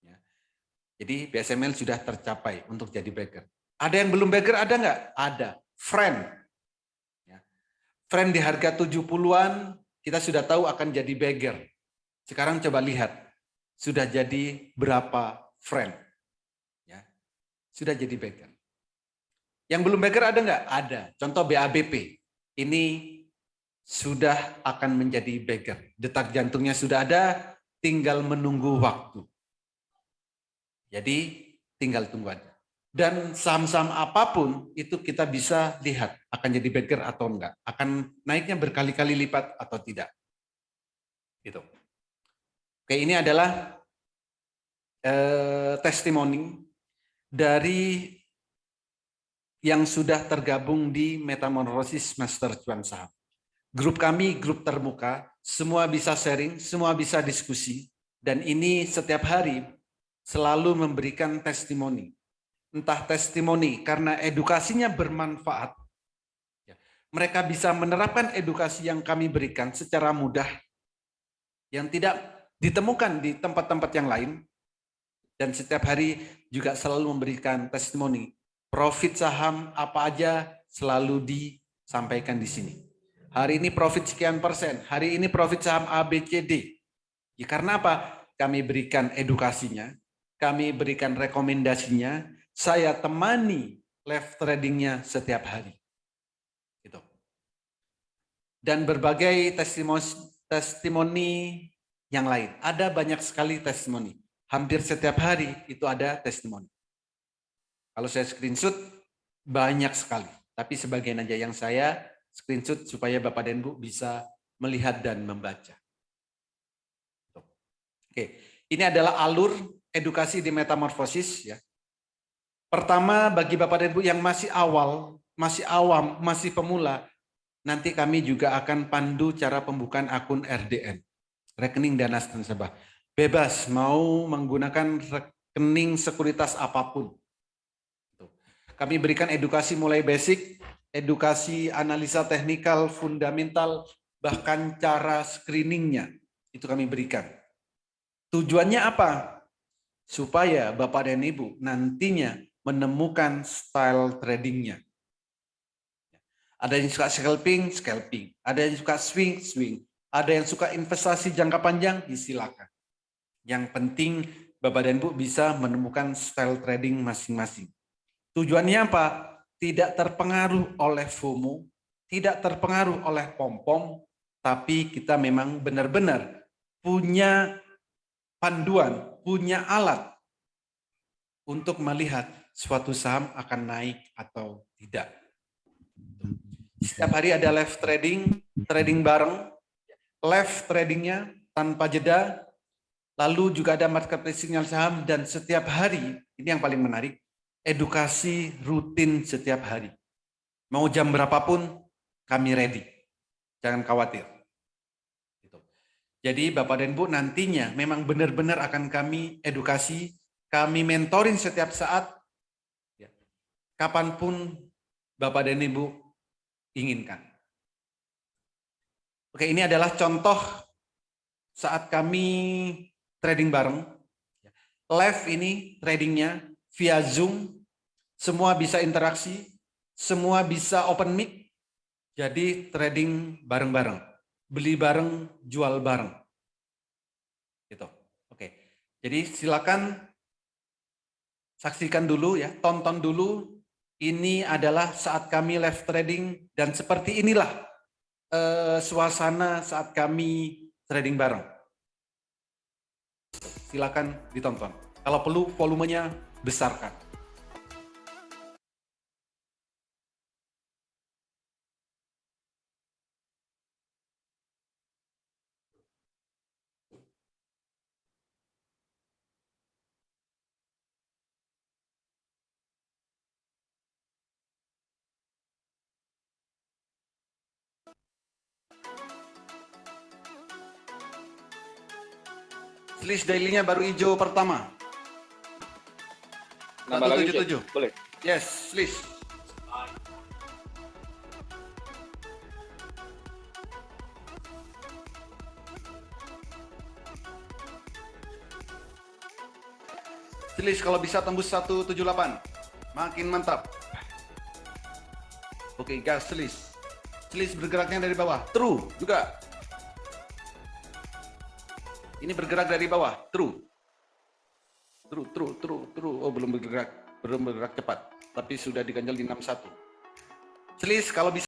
Ya. Jadi BSML sudah tercapai untuk jadi beggar. Ada yang belum beggar ada nggak? Ada. Friend. Ya. Friend di harga 70-an kita sudah tahu akan jadi beggar. Sekarang coba lihat sudah jadi berapa friend. Ya. Sudah jadi beggar. Yang belum beggar ada nggak? Ada. Contoh BABP. Ini sudah akan menjadi beggar. Detak jantungnya sudah ada, tinggal menunggu waktu. Jadi tinggal tunggu aja. Dan saham-saham apapun itu kita bisa lihat akan jadi beggar atau enggak. Akan naiknya berkali-kali lipat atau tidak. Gitu. Oke, ini adalah testimoni dari yang sudah tergabung di Metamorphosis Master Cuan Saham. Grup kami, grup terbuka, semua bisa sharing, semua bisa diskusi, dan ini setiap hari selalu memberikan testimoni. Entah testimoni karena edukasinya bermanfaat, mereka bisa menerapkan edukasi yang kami berikan secara mudah, yang tidak ditemukan di tempat-tempat yang lain, dan setiap hari juga selalu memberikan testimoni. Profit saham apa aja selalu disampaikan di sini. Hari ini profit sekian persen, hari ini profit saham A, B, C, D. Ya, karena apa? Kami berikan edukasinya, kami berikan rekomendasinya, saya temani live tradingnya setiap hari. Gitu. Dan berbagai testimoni yang lain. Ada banyak sekali testimoni. Hampir setiap hari itu ada testimoni. Kalau saya screenshot, banyak sekali. Tapi sebagian aja yang saya screenshot supaya Bapak dan Bu bisa melihat dan membaca. Oke, ini adalah alur edukasi di Metamorphosis. Ya. Pertama, bagi Bapak dan Bu yang masih awal, masih awam, masih pemula, nanti kami juga akan pandu cara pembukaan akun RDN, rekening dana nasabah. Bebas, mau menggunakan rekening sekuritas apapun. Kami berikan edukasi mulai basic, edukasi analisa teknikal, fundamental, bahkan cara screeningnya. Itu kami berikan. Tujuannya apa? Supaya Bapak dan Ibu nantinya menemukan style tradingnya. Ada yang suka scalping, scalping. Ada yang suka swing, swing. Ada yang suka investasi jangka panjang, silakan. Yang penting Bapak dan Ibu bisa menemukan style trading masing-masing. Tujuannya apa? tidak terpengaruh oleh FOMO, tidak terpengaruh oleh pom-pom, tapi kita memang benar-benar punya panduan, punya alat untuk melihat suatu saham akan naik atau tidak. Setiap hari ada live trading, trading bareng, live tradingnya tanpa jeda, lalu juga ada marketplace sinyal saham, dan setiap hari, ini yang paling menarik, edukasi rutin setiap hari. Mau jam berapapun, kami ready. Jangan khawatir. Jadi Bapak dan Ibu nantinya memang benar-benar akan kami edukasi, kami mentoring setiap saat, kapanpun Bapak dan Ibu inginkan. Oke, ini adalah contoh saat kami trading bareng. Live ini tradingnya via Zoom, semua bisa interaksi, semua bisa open mic, jadi trading bareng-bareng, beli bareng, jual bareng. Gitu. Oke. Jadi silakan saksikan dulu ya, tonton dulu. Ini adalah saat kami live trading dan seperti inilah suasana saat kami trading bareng. Silakan ditonton. Kalau perlu volumenya besarkan. List daily-nya baru hijau pertama. Nambah lagi, Chef. 177. Boleh. Yes, list. List kalau bisa tembus 178. Makin mantap. Oke, gas list. List bergeraknya dari bawah. True juga. Ini bergerak dari bawah. True. True. Oh, belum bergerak cepat. Tapi sudah diganjal di 61. List kalau bisa.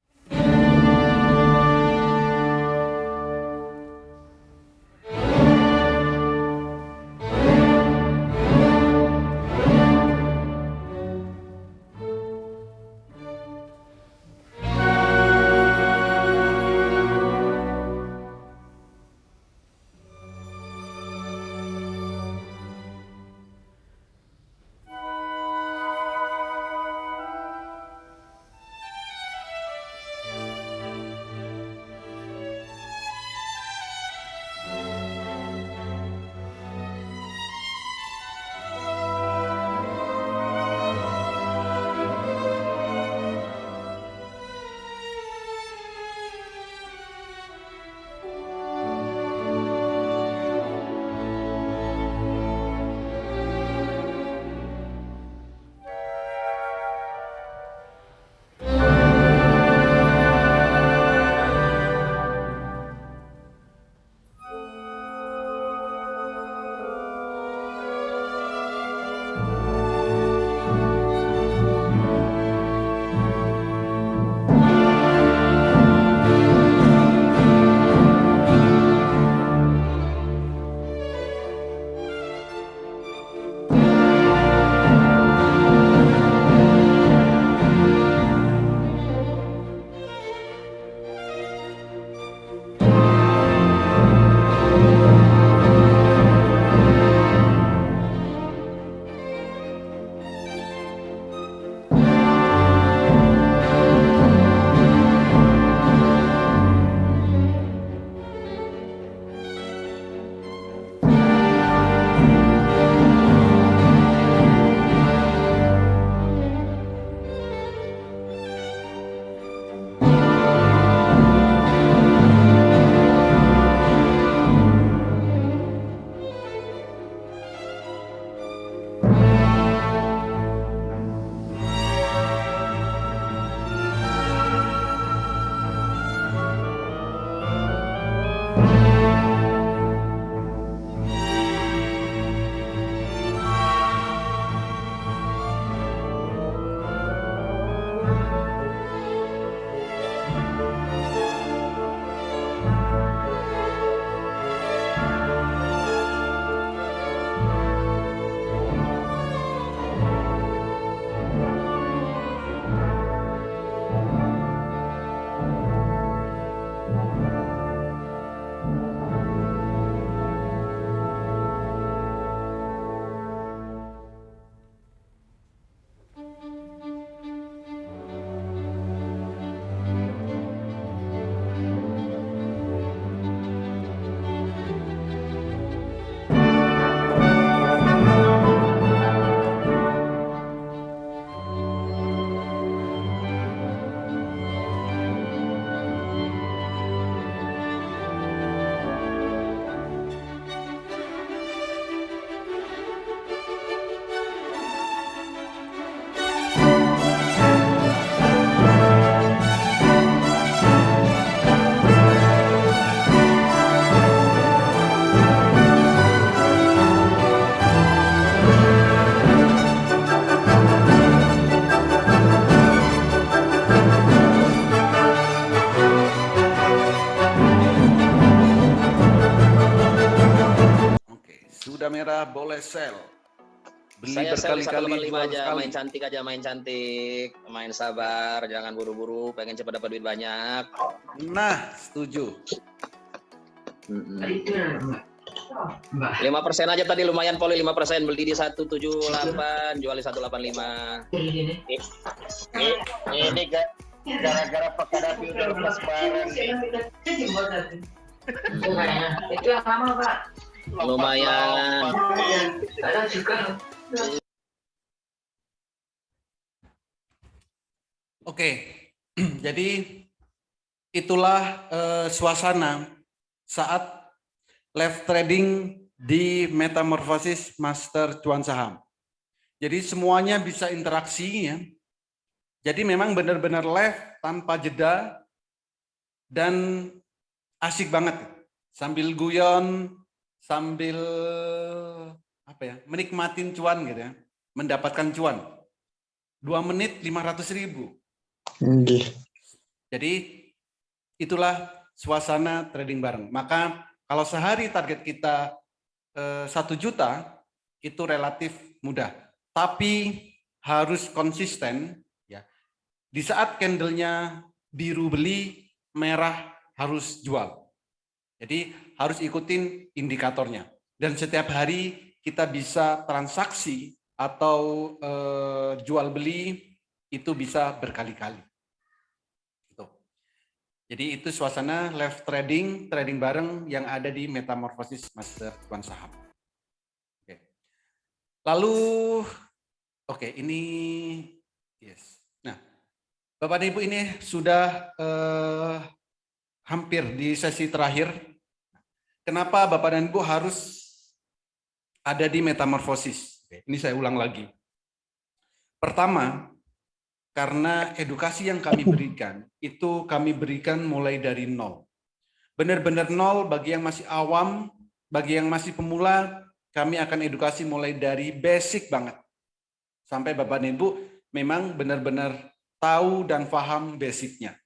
kuda merah boleh sell. Beli Saya sell di berkali-kali, 185 jual aja, sekali. main cantik aja, main cantik, main sabar, jangan buru-buru, pengen cepat dapat duit banyak. Nah, setuju. 5% aja tadi lumayan Poli, 5%, beli di 178, jual di 185. Ini gara-gara Pak Kadapi udah lepas barang nih. Itu yang lama Pak. Lumayan. Kadang juga. Oke, jadi itulah suasana saat live trading di Metamorfosis Master Cuan Saham. Jadi semuanya bisa interaksi ya. Jadi memang benar-benar live tanpa jeda dan asik banget. Sambil guyon, sambil menikmatin cuan gitu ya. Mendapatkan cuan. 2 menit 500.000. Jadi itulah suasana trading bareng. Maka kalau sehari target kita 1 juta itu relatif mudah. Tapi harus konsisten ya. Di saat candlenya biru beli, merah harus jual. Jadi harus ikutin indikatornya. Dan setiap hari kita bisa transaksi atau jual beli itu bisa berkali-kali. Jadi itu suasana live trading bareng yang ada di Metamorfosis Master Cuan Saham. Oke. Lalu, ini yes. Nah, Bapak dan Ibu ini sudah hampir di sesi terakhir. Kenapa Bapak dan Ibu harus ada di Metamorfosis? Ini saya ulang lagi. Pertama, karena edukasi yang kami berikan, itu kami berikan mulai dari nol. Benar-benar nol bagi yang masih awam, bagi yang masih pemula, kami akan edukasi mulai dari basic banget. Sampai Bapak dan Ibu memang benar-benar tahu dan paham basicnya.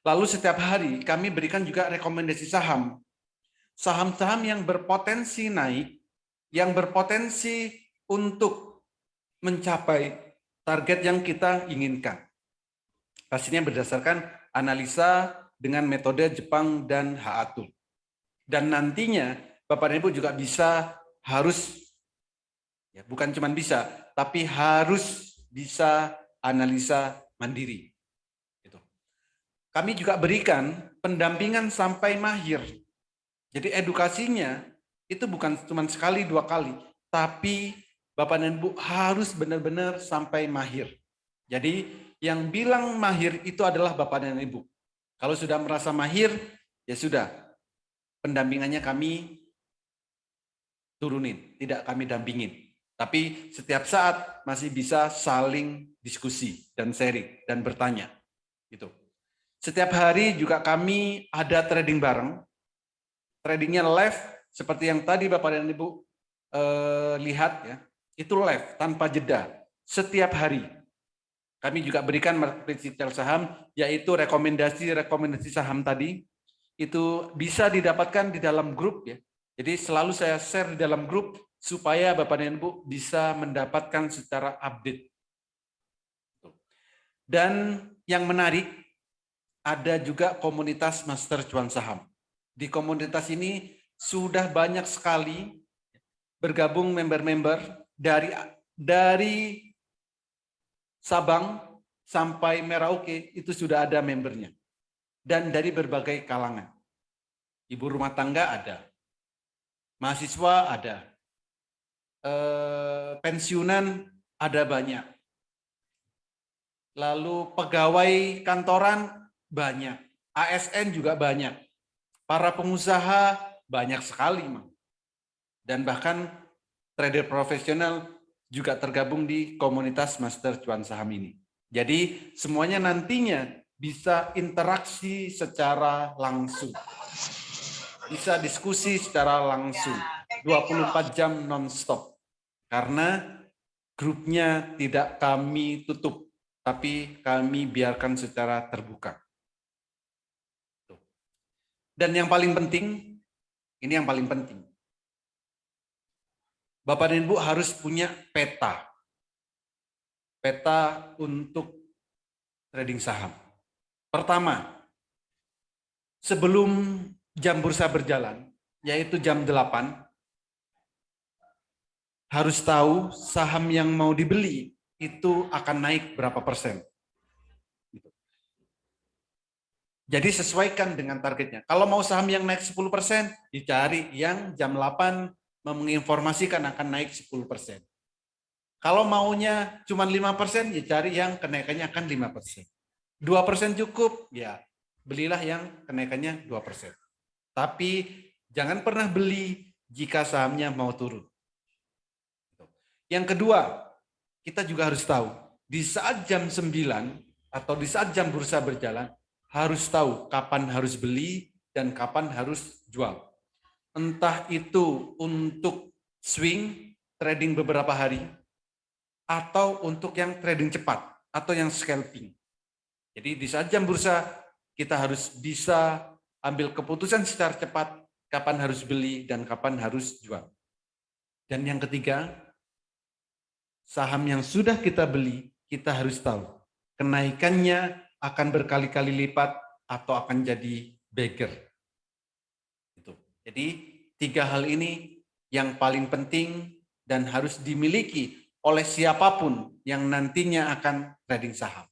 Lalu setiap hari kami berikan juga rekomendasi saham. Saham-saham yang berpotensi naik, yang berpotensi untuk mencapai target yang kita inginkan. Pastinya berdasarkan analisa dengan metode Jepang dan HA-Tool. Dan nantinya Bapak dan Ibu juga bukan cuma bisa, tapi harus bisa analisa mandiri. Kami juga berikan pendampingan sampai mahir. Jadi edukasinya itu bukan cuma sekali, 2 kali, tapi Bapak dan Ibu harus benar-benar sampai mahir. Jadi yang bilang mahir itu adalah Bapak dan Ibu. Kalau sudah merasa mahir, ya sudah. Pendampingannya kami turunin, tidak kami dampingin. Tapi setiap saat masih bisa saling diskusi dan sharing dan bertanya. Gitu. Setiap hari juga kami ada trading bareng. Tradingnya live seperti yang tadi Bapak dan Ibu lihat ya. Itu live tanpa jeda setiap hari. Kami juga berikan marketplace retail saham, yaitu rekomendasi saham tadi itu bisa didapatkan di dalam grup ya. Jadi selalu saya share di dalam grup supaya Bapak dan Ibu bisa mendapatkan secara update. Dan yang menarik ada juga komunitas Master Cuan Saham. Di komunitas ini sudah banyak sekali bergabung member-member dari Sabang sampai Merauke itu sudah ada membernya. Dan dari berbagai kalangan. Ibu rumah tangga ada. Mahasiswa ada. Pensiunan ada banyak. Lalu pegawai kantoran banyak. ASN juga banyak. Para pengusaha banyak sekali. Dan bahkan trader profesional juga tergabung di komunitas Master Cuan Saham ini. Jadi semuanya nantinya bisa interaksi secara langsung. Bisa diskusi secara langsung. 24 jam non-stop. Karena grupnya tidak kami tutup, tapi kami biarkan secara terbuka. Dan yang paling penting, ini yang paling penting. Bapak dan Ibu harus punya peta. Peta untuk trading saham. Pertama, sebelum jam bursa berjalan, yaitu jam 8, harus tahu saham yang mau dibeli itu akan naik berapa persen. Jadi sesuaikan dengan targetnya. Kalau mau saham yang naik 10%, dicari yang jam 8 menginformasikan akan naik 10%. Kalau maunya cuma 5%, ya cari yang kenaikannya akan 5%. 2% cukup, ya belilah yang kenaikannya 2%. Tapi jangan pernah beli jika sahamnya mau turun. Yang kedua, kita juga harus tahu, di saat jam 9 atau di saat jam bursa berjalan, harus tahu kapan harus beli dan kapan harus jual. Entah itu untuk swing, trading beberapa hari, atau untuk yang trading cepat, atau yang scalping. Jadi di saat jam bursa, kita harus bisa ambil keputusan secara cepat, kapan harus beli dan kapan harus jual. Dan yang ketiga, saham yang sudah kita beli, kita harus tahu kenaikannya akan berkali-kali lipat atau akan jadi beggar. Jadi 3 hal ini yang paling penting dan harus dimiliki oleh siapapun yang nantinya akan trading saham.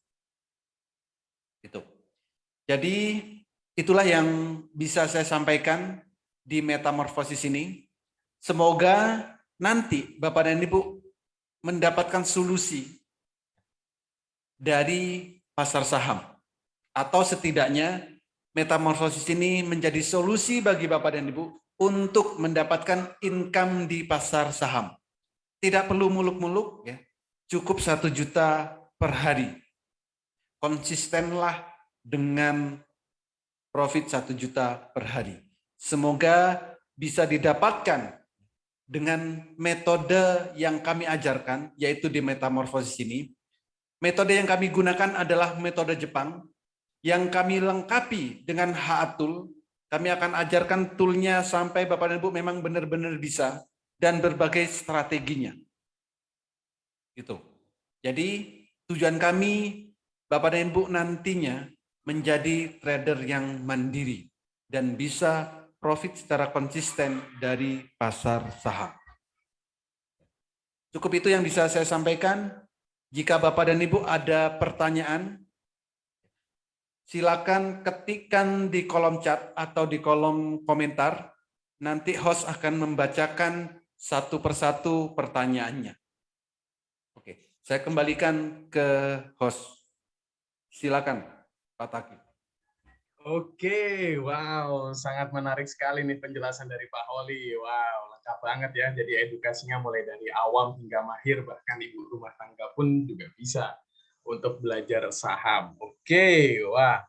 Jadi itulah yang bisa saya sampaikan di metamorfosis ini. Semoga nanti Bapak dan Ibu mendapatkan solusi dari pasar saham. Atau setidaknya metamorfosis ini menjadi solusi bagi Bapak dan Ibu untuk mendapatkan income di pasar saham. Tidak perlu muluk-muluk, ya. Cukup 1 juta per hari. Konsistenlah dengan profit 1 juta per hari. Semoga bisa didapatkan dengan metode yang kami ajarkan, yaitu di metamorfosis ini. Metode yang kami gunakan adalah metode Jepang, yang kami lengkapi dengan HA Tool. Kami akan ajarkan toolnya sampai Bapak dan Ibu memang benar-benar bisa, dan berbagai strateginya. Gitu. Jadi tujuan kami Bapak dan Ibu nantinya menjadi trader yang mandiri dan bisa profit secara konsisten dari pasar saham. Cukup itu yang bisa saya sampaikan. Jika Bapak dan Ibu ada pertanyaan, silakan ketikkan di kolom chat atau di kolom komentar. Nanti host akan membacakan satu persatu pertanyaannya. Oke, saya kembalikan ke host. Silakan, Pak Taki. Oke, wow, sangat menarik sekali nih penjelasan dari Pak Holi. Wow, lengkap banget ya. Jadi edukasinya mulai dari awam hingga mahir, bahkan ibu rumah tangga pun juga bisa untuk belajar saham. Oke, wah.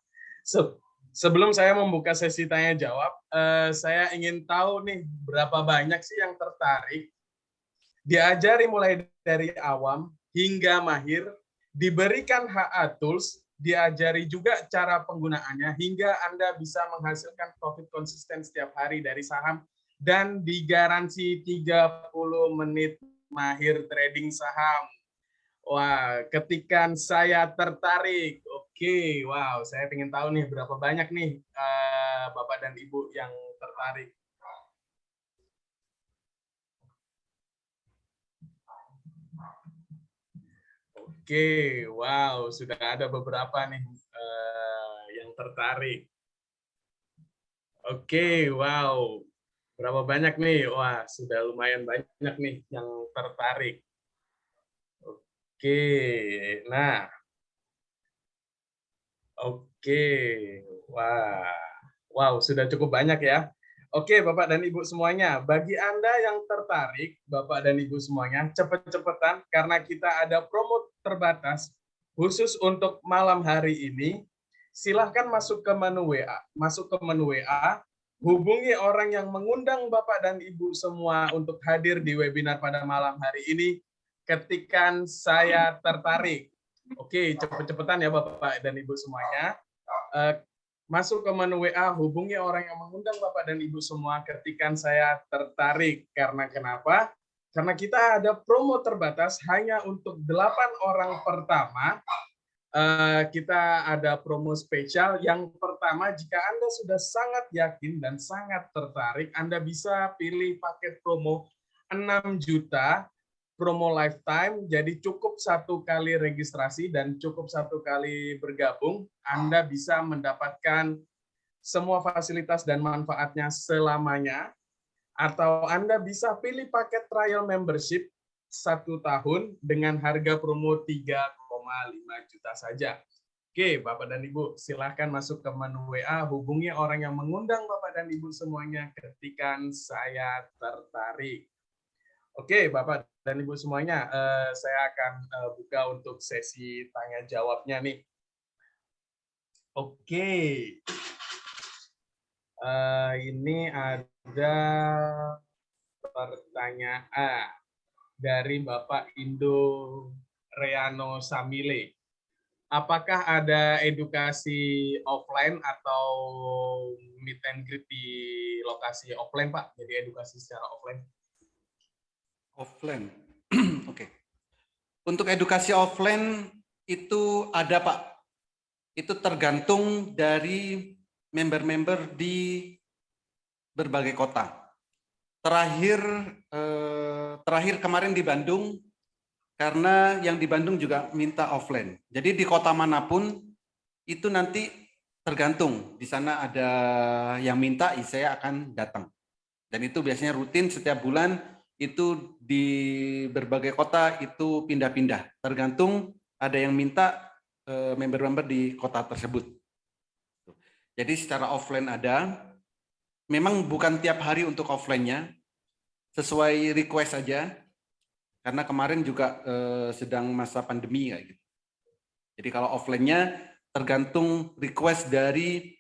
Sebelum saya membuka sesi tanya jawab, saya ingin tahu nih berapa banyak sih yang tertarik diajari mulai dari awam hingga mahir, diberikan HA Tools, diajari juga cara penggunaannya hingga Anda bisa menghasilkan profit konsisten setiap hari dari saham dan digaransi 30 menit mahir trading saham. Wah, ketikan saya tertarik. Oke, wow, saya ingin tahu nih berapa banyak nih Bapak dan Ibu yang tertarik. Oke, wow, sudah ada beberapa nih yang tertarik. Oke, wow, berapa banyak nih? Wah, sudah lumayan banyak nih yang tertarik. Oke, nah, oke, wah, wow, sudah cukup banyak ya. Oke, Bapak dan Ibu semuanya, bagi Anda yang tertarik, Bapak dan Ibu semuanya, cepet-cepetan karena kita ada promo terbatas khusus untuk malam hari ini. Silahkan masuk ke menu WA, hubungi orang yang mengundang Bapak dan Ibu semua untuk hadir di webinar pada malam hari ini, ketikan saya tertarik. Oke, cepet-cepetan ya Bapak dan Ibu semuanya. Masuk ke menu WA, hubungi orang yang mengundang Bapak dan Ibu semua, ketikan saya tertarik. Karena kenapa? karena kita ada promo terbatas hanya untuk 8 orang pertama. Kita ada promo spesial. Yang pertama, jika Anda sudah sangat yakin dan sangat tertarik, Anda bisa pilih paket promo 6 juta, promo lifetime, jadi cukup 1 kali registrasi dan cukup 1 kali bergabung, Anda bisa mendapatkan semua fasilitas dan manfaatnya selamanya. Atau Anda bisa pilih paket trial membership 1 tahun dengan harga promo 3,5 juta saja. Oke, Bapak dan Ibu, silahkan masuk ke menu WA, hubungi orang yang mengundang Bapak dan Ibu semuanya, ketikan saya tertarik. Oke, Bapak dan Ibu semuanya, saya akan buka untuk sesi tanya jawabnya nih. Oke, ini ada pertanyaan dari Bapak Indo Reano Samile. Apakah ada edukasi offline atau meet and greet di lokasi offline, Pak? Jadi edukasi secara offline. Offline. Oke. Untuk edukasi offline itu ada, Pak. Itu tergantung dari member-member di berbagai kota. Terakhir kemarin di Bandung, karena yang di Bandung juga minta offline. Jadi di kota manapun itu nanti tergantung. Di sana ada yang minta, saya akan datang. Dan itu biasanya rutin setiap bulan, itu di berbagai kota itu pindah-pindah. Tergantung ada yang minta member-member di kota tersebut. Jadi secara offline ada, memang bukan tiap hari untuk offline-nya, sesuai request saja, karena kemarin juga sedang masa pandemi kayak gitu. Jadi kalau offline-nya tergantung request dari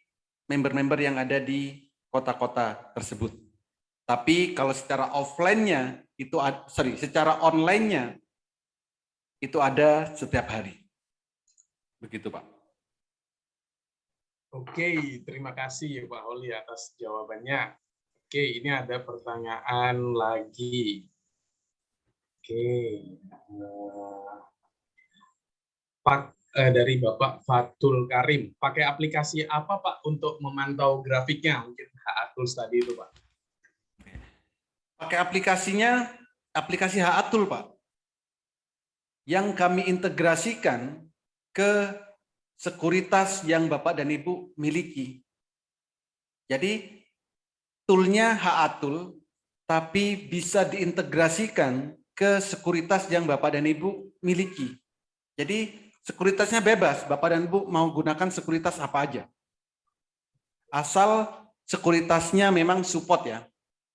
member-member yang ada di kota-kota tersebut. Tapi kalau secara offline-nya itu secara online-nya itu ada setiap hari. Begitu, Pak. Oke, terima kasih Pak Oli atas jawabannya. Oke, ini ada pertanyaan lagi. Oke, dari Bapak Fatul Karim. Pakai aplikasi apa Pak untuk memantau grafiknya? Mungkin HA-Tools tadi itu Pak. Pakai aplikasinya, aplikasi HA-Tool, Pak. Yang kami integrasikan ke sekuritas yang Bapak dan Ibu miliki. Jadi, toolnya HA-Tool, tapi bisa diintegrasikan ke sekuritas yang Bapak dan Ibu miliki. Jadi, sekuritasnya bebas, Bapak dan Ibu mau gunakan sekuritas apa aja. Asal sekuritasnya memang support ya.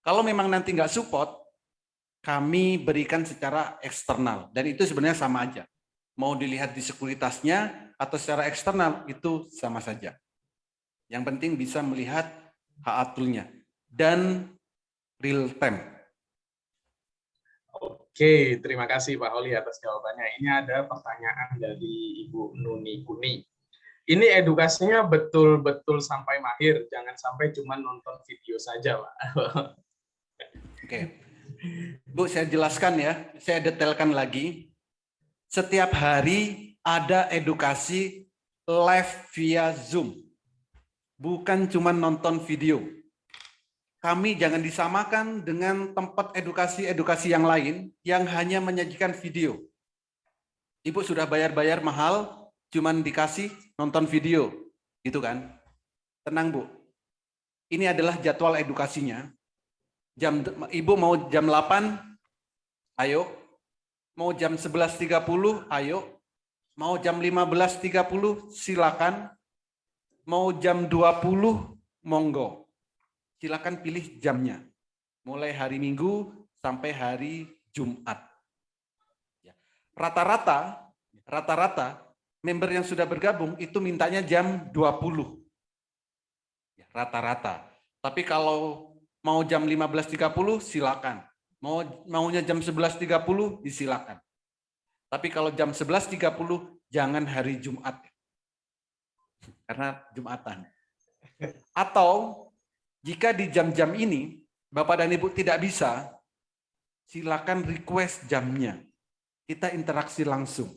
Kalau memang nanti nggak support, kami berikan secara eksternal. Dan itu sebenarnya sama aja. Mau dilihat di sekuritasnya atau secara eksternal, itu sama saja. Yang penting bisa melihat HA-Tool-nya. Dan real time. Oke, terima kasih Pak Oli atas jawabannya. Ini ada pertanyaan dari Ibu Nuni Kuni. Ini edukasinya betul-betul sampai mahir, jangan sampai cuma nonton video saja, Pak. Oke. Bu, saya jelaskan ya, saya detailkan lagi. Setiap hari ada edukasi live via Zoom. Bukan cuma nonton video. Kami jangan disamakan dengan tempat edukasi-edukasi yang lain yang hanya menyajikan video. Ibu sudah bayar-bayar mahal, cuman dikasih nonton video, gitu kan? Tenang Bu, ini adalah jadwal edukasinya. Ibu mau jam 8, ayo. Mau jam 11.30, ayo. Mau jam 15.30, silakan. Mau jam 20, monggo. Silakan pilih jamnya. Mulai hari Minggu sampai hari Jumat. Rata-rata member yang sudah bergabung itu mintanya jam 20. Rata-rata. Tapi kalau mau jam 15.30 silakan. Maunya jam 11.30 disilakan. Tapi kalau jam 11.30 jangan hari Jumat. Karena Jumatan. Atau jika di jam-jam ini Bapak dan Ibu tidak bisa, silakan request jamnya. Kita interaksi langsung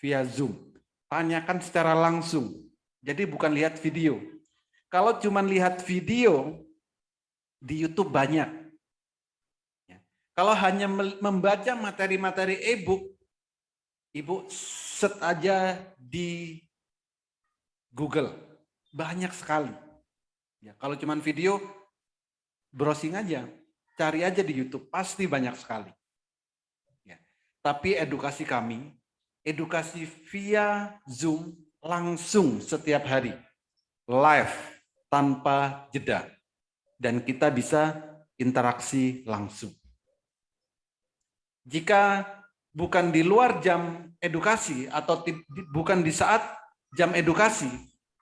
via Zoom. Tanyakan secara langsung. Jadi bukan lihat video. Kalau cuma lihat video, di YouTube banyak. Kalau hanya membaca materi-materi e-book, Ibu search aja di Google. Banyak sekali. Ya, kalau cuma video, browsing aja. Cari aja di YouTube. Pasti banyak sekali. Ya. Tapi edukasi kami, edukasi via Zoom langsung setiap hari. Live, tanpa jeda. Dan kita bisa interaksi langsung. Jika bukan di luar jam edukasi atau bukan di saat jam edukasi,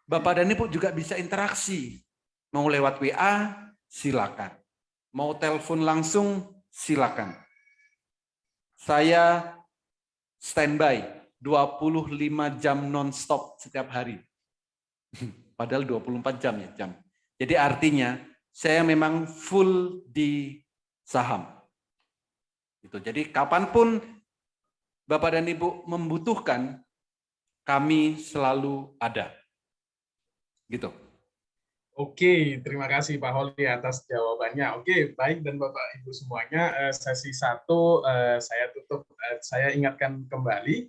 Bapak dan Ibu juga bisa interaksi. Mau lewat WA, silakan. Mau telepon langsung, silakan. Saya standby 25 jam non-stop setiap hari. Padahal 24 jam ya jam. Jadi artinya saya memang full di saham. Gitu. Jadi kapanpun Bapak dan Ibu membutuhkan, kami selalu ada. Gitu. Oke, terima kasih Pak Holly atas jawabannya. Oke, baik dan Bapak Ibu semuanya, sesi 1 saya tutup. Saya ingatkan kembali,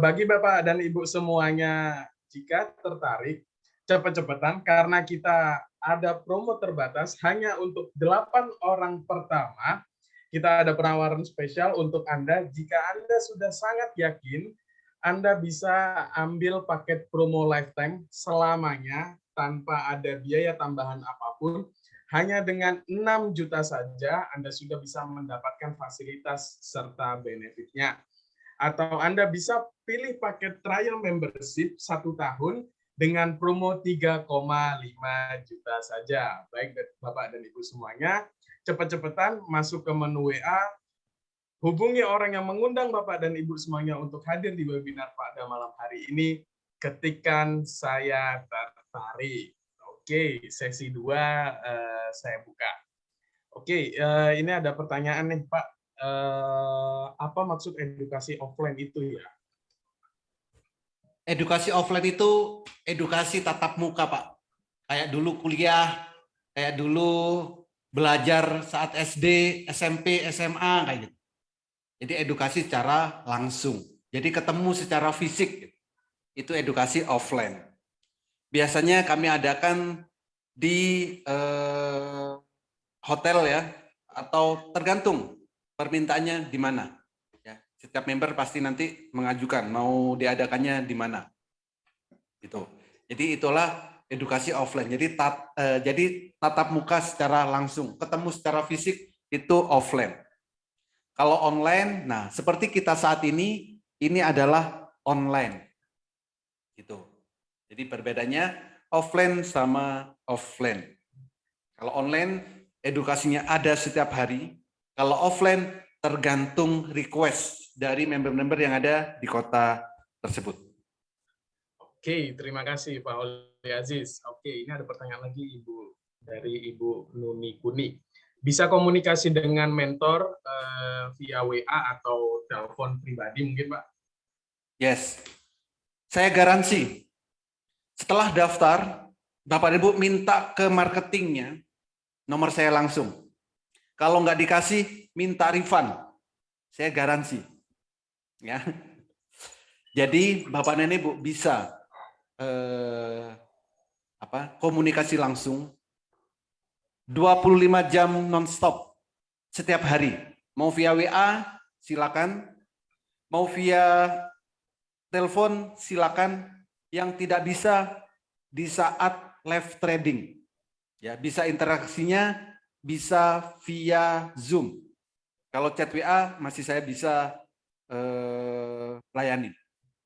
bagi Bapak dan Ibu semuanya, jika tertarik, cepat-cepatan karena kita ada promo terbatas hanya untuk 8 orang pertama. Kita ada penawaran spesial untuk Anda. Jika Anda sudah sangat yakin, Anda bisa ambil paket promo lifetime selamanya tanpa ada biaya tambahan apapun. Hanya dengan 6 juta saja, Anda sudah bisa mendapatkan fasilitas serta benefitnya. Atau Anda bisa pilih paket trial membership 1 tahun dengan promo 3,5 juta saja. Baik Bapak dan Ibu semuanya, cepat-cepatan masuk ke menu WA, hubungi orang yang mengundang Bapak dan Ibu semuanya untuk hadir di webinar pada malam hari ini, ketikan saya tertarik. Oke, sesi 2 saya buka. Oke, ini ada pertanyaan nih Pak. Apa maksud edukasi offline itu ya? Edukasi offline itu edukasi tatap muka, Pak. Kayak dulu kuliah, kayak dulu belajar saat SD, SMP, SMA, kayak gitu. Jadi edukasi secara langsung. Jadi ketemu secara fisik. Itu edukasi offline. Biasanya kami adakan di hotel ya, atau tergantung permintaannya di mana. Ya, setiap member pasti nanti mengajukan mau diadakannya di mana. Gitu. Jadi itulah edukasi offline. Jadi tatap muka secara langsung, ketemu secara fisik itu offline. Kalau online, nah seperti kita saat ini adalah online. Gitu. Jadi perbedaannya offline sama offline. Kalau online edukasinya ada setiap hari. Kalau offline tergantung request dari member-member yang ada di kota tersebut. Oke, terima kasih Pak Oli Aziz. Oke, ini ada pertanyaan lagi dari Ibu Nuni Kuni. Bisa komunikasi dengan mentor via WA atau telepon pribadi mungkin Pak? Yes. Saya garansi setelah daftar, Bapak Ibu minta ke marketingnya, nomor saya langsung. Kalau nggak dikasih, minta refund. Saya garansi. Ya. Jadi Bapak dan Ibu bisa komunikasi langsung 25 jam non-stop setiap hari. Mau via WA, silakan. Mau via telepon, silakan. Yang tidak bisa di saat live trading. Ya, bisa interaksinya bisa via Zoom. Kalau chat WA masih saya bisa layani.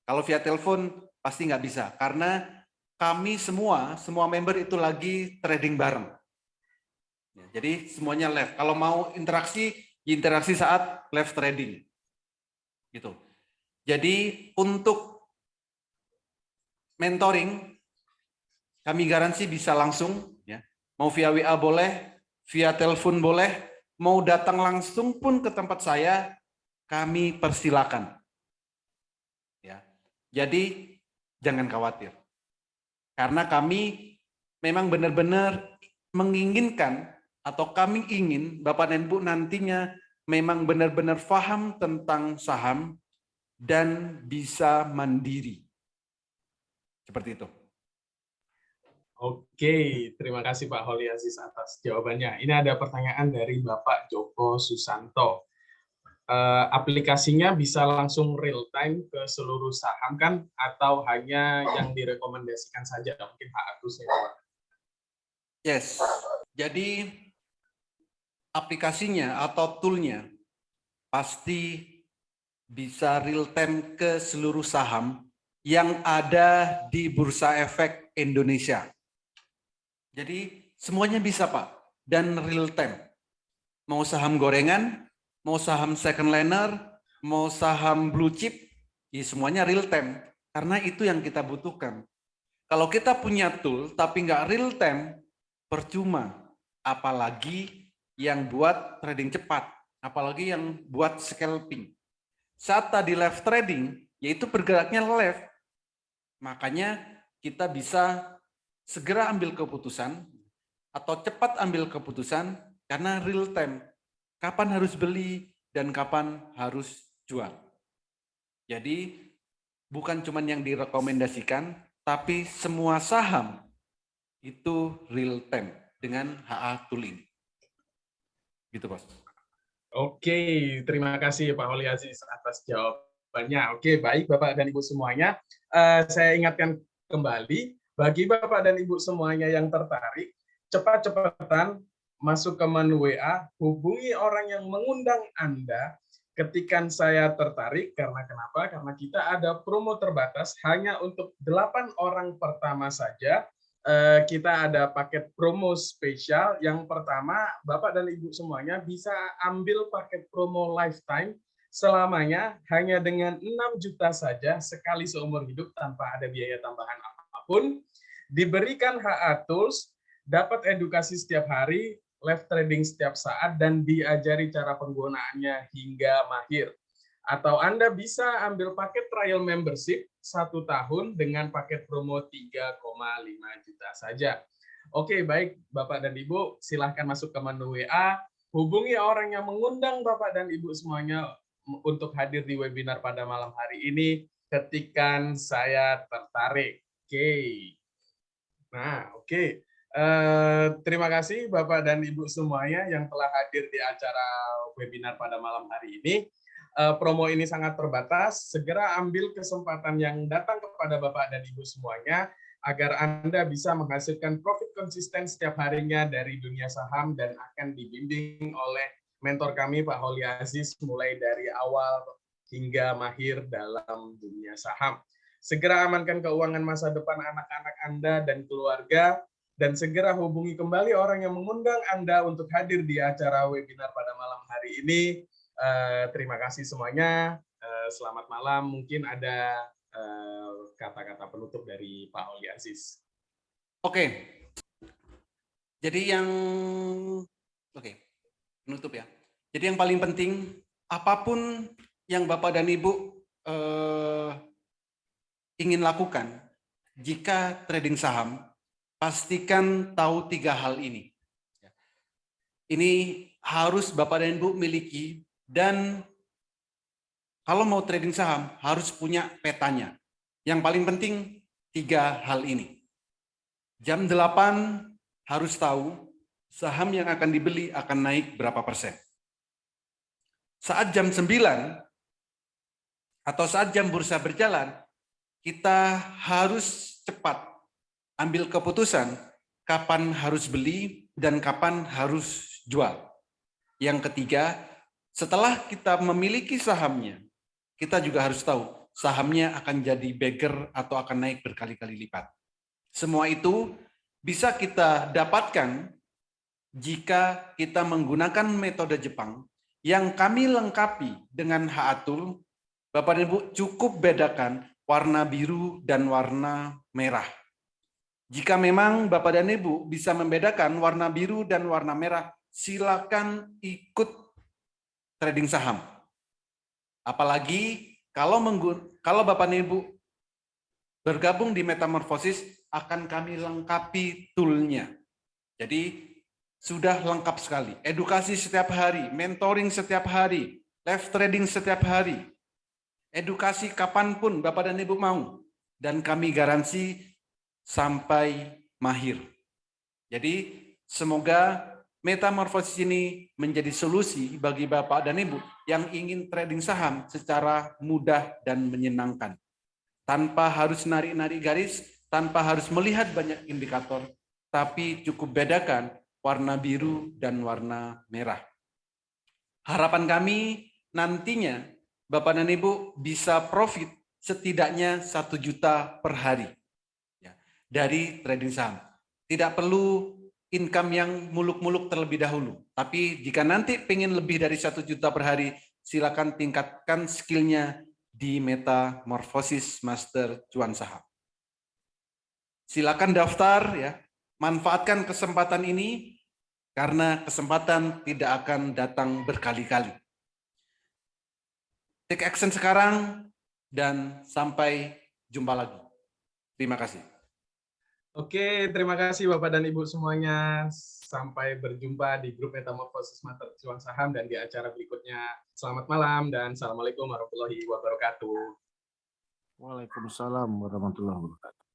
Kalau via telepon pasti nggak bisa karena kami semua member itu lagi trading bareng. Ya, jadi semuanya live. Kalau mau interaksi saat live trading. Gitu. Jadi untuk mentoring kami garansi bisa langsung ya. Mau via WA boleh, via telepon boleh, mau datang langsung pun ke tempat saya, kami persilakan. Ya. Jadi jangan khawatir. Karena kami memang benar-benar menginginkan atau kami ingin Bapak dan Ibu nantinya memang benar-benar paham tentang saham dan bisa mandiri. Seperti itu. Oke, terima kasih Pak Holi Aziz atas jawabannya. Ini ada pertanyaan dari Bapak Joko Susanto. Aplikasinya bisa langsung real time ke seluruh saham kan, atau hanya yang direkomendasikan saja, mungkin hak akusnya Pak? Yes, jadi aplikasinya atau toolnya pasti bisa real time ke seluruh saham yang ada di Bursa Efek Indonesia. Jadi semuanya bisa Pak, dan real time. Mau saham gorengan, mau saham second liner, mau saham blue chip, ya semuanya real time. Karena itu yang kita butuhkan. Kalau kita punya tool tapi nggak real time, percuma. Apalagi yang buat trading cepat, apalagi yang buat scalping. Saat tadi left trading, yaitu bergeraknya left, makanya kita bisa segera ambil keputusan atau cepat ambil keputusan karena real time. Kapan harus beli dan kapan harus jual. Jadi bukan cuma yang direkomendasikan, tapi semua saham itu real time dengan HA Tooling. Gitu, Bos. Oke, terima kasih Pak Holi Aziz atas jawabannya. Oke, baik Bapak dan Ibu semuanya. Saya ingatkan kembali, bagi Bapak dan Ibu semuanya yang tertarik, cepat-cepatan masuk ke menu WA, hubungi orang yang mengundang Anda. Ketikan saya tertarik, karena kenapa? Karena kita ada promo terbatas hanya untuk 8 orang pertama saja. Kita ada paket promo spesial. Yang pertama, Bapak dan Ibu semuanya bisa ambil paket promo lifetime selamanya hanya dengan 6 juta saja sekali seumur hidup tanpa ada biaya tambahan apapun. Diberikan HA Tools, dapat edukasi setiap hari, live trading setiap saat, dan diajari cara penggunaannya hingga mahir. Atau Anda bisa ambil paket trial membership 1 tahun dengan paket promo 3,5 juta saja. Oke, baik Bapak dan Ibu, silahkan masuk ke menu WA, hubungi orang yang mengundang Bapak dan Ibu semuanya untuk hadir di webinar pada malam hari ini, ketikan saya tertarik. Oke. Nah, oke. Terima kasih Bapak dan Ibu semuanya yang telah hadir di acara webinar pada malam hari ini. Promo ini sangat terbatas, segera ambil kesempatan yang datang kepada Bapak dan Ibu semuanya, agar Anda bisa menghasilkan profit konsisten setiap harinya dari dunia saham dan akan dibimbing oleh mentor kami Pak Holi Aziz mulai dari awal hingga mahir dalam dunia saham. Segera amankan keuangan masa depan anak-anak Anda dan keluarga, dan segera hubungi kembali orang yang mengundang Anda untuk hadir di acara webinar pada malam hari ini. Terima kasih semuanya. Selamat malam. Mungkin ada kata-kata penutup dari Pak Holi Aziz. Oke. Jadi penutup ya. Jadi yang paling penting, apapun yang Bapak dan Ibu ingin lakukan jika trading saham, pastikan tahu 3 hal ini. Ini harus Bapak dan Ibu miliki, dan kalau mau trading saham harus punya petanya. Yang paling penting 3 hal ini. Jam 8 harus tahu saham yang akan dibeli akan naik berapa persen. Saat jam 9 atau saat jam bursa berjalan, kita harus cepat ambil keputusan kapan harus beli dan kapan harus jual. Yang ketiga, setelah kita memiliki sahamnya, kita juga harus tahu sahamnya akan jadi bagger atau akan naik berkali-kali lipat. Semua itu bisa kita dapatkan jika kita menggunakan metode Jepang yang kami lengkapi dengan HA Tool. Bapak dan Ibu cukup bedakan warna biru dan warna merah. Jika memang Bapak dan Ibu bisa membedakan warna biru dan warna merah, silakan ikut trading saham. Apalagi kalau Bapak dan Ibu bergabung di Metamorfosis, akan kami lengkapi tool-nya. Jadi sudah lengkap sekali. Edukasi setiap hari, mentoring setiap hari, live trading setiap hari. Edukasi kapanpun Bapak dan Ibu mau. Dan kami garansi sampai mahir. Jadi semoga Metamorfosis ini menjadi solusi bagi Bapak dan Ibu yang ingin trading saham secara mudah dan menyenangkan. Tanpa harus narik-narik garis, tanpa harus melihat banyak indikator, tapi cukup bedakan warna biru dan warna merah. Harapan kami nantinya Bapak dan Ibu bisa profit setidaknya 1 juta per hari ya, dari trading saham. Tidak perlu income yang muluk-muluk terlebih dahulu. Tapi jika nanti pengen lebih dari 1 juta per hari, silakan tingkatkan skillnya di Metamorfosis Master Cuan Saham. Silakan daftar ya, manfaatkan kesempatan ini karena kesempatan tidak akan datang berkali-kali. Take action sekarang dan sampai jumpa lagi. Terima kasih. Oke, terima kasih Bapak dan Ibu semuanya. Sampai berjumpa di grup Metamorfosis Master Cuan Saham dan di acara berikutnya. Selamat malam dan Assalamualaikum warahmatullahi wabarakatuh. Waalaikumsalam warahmatullahi wabarakatuh.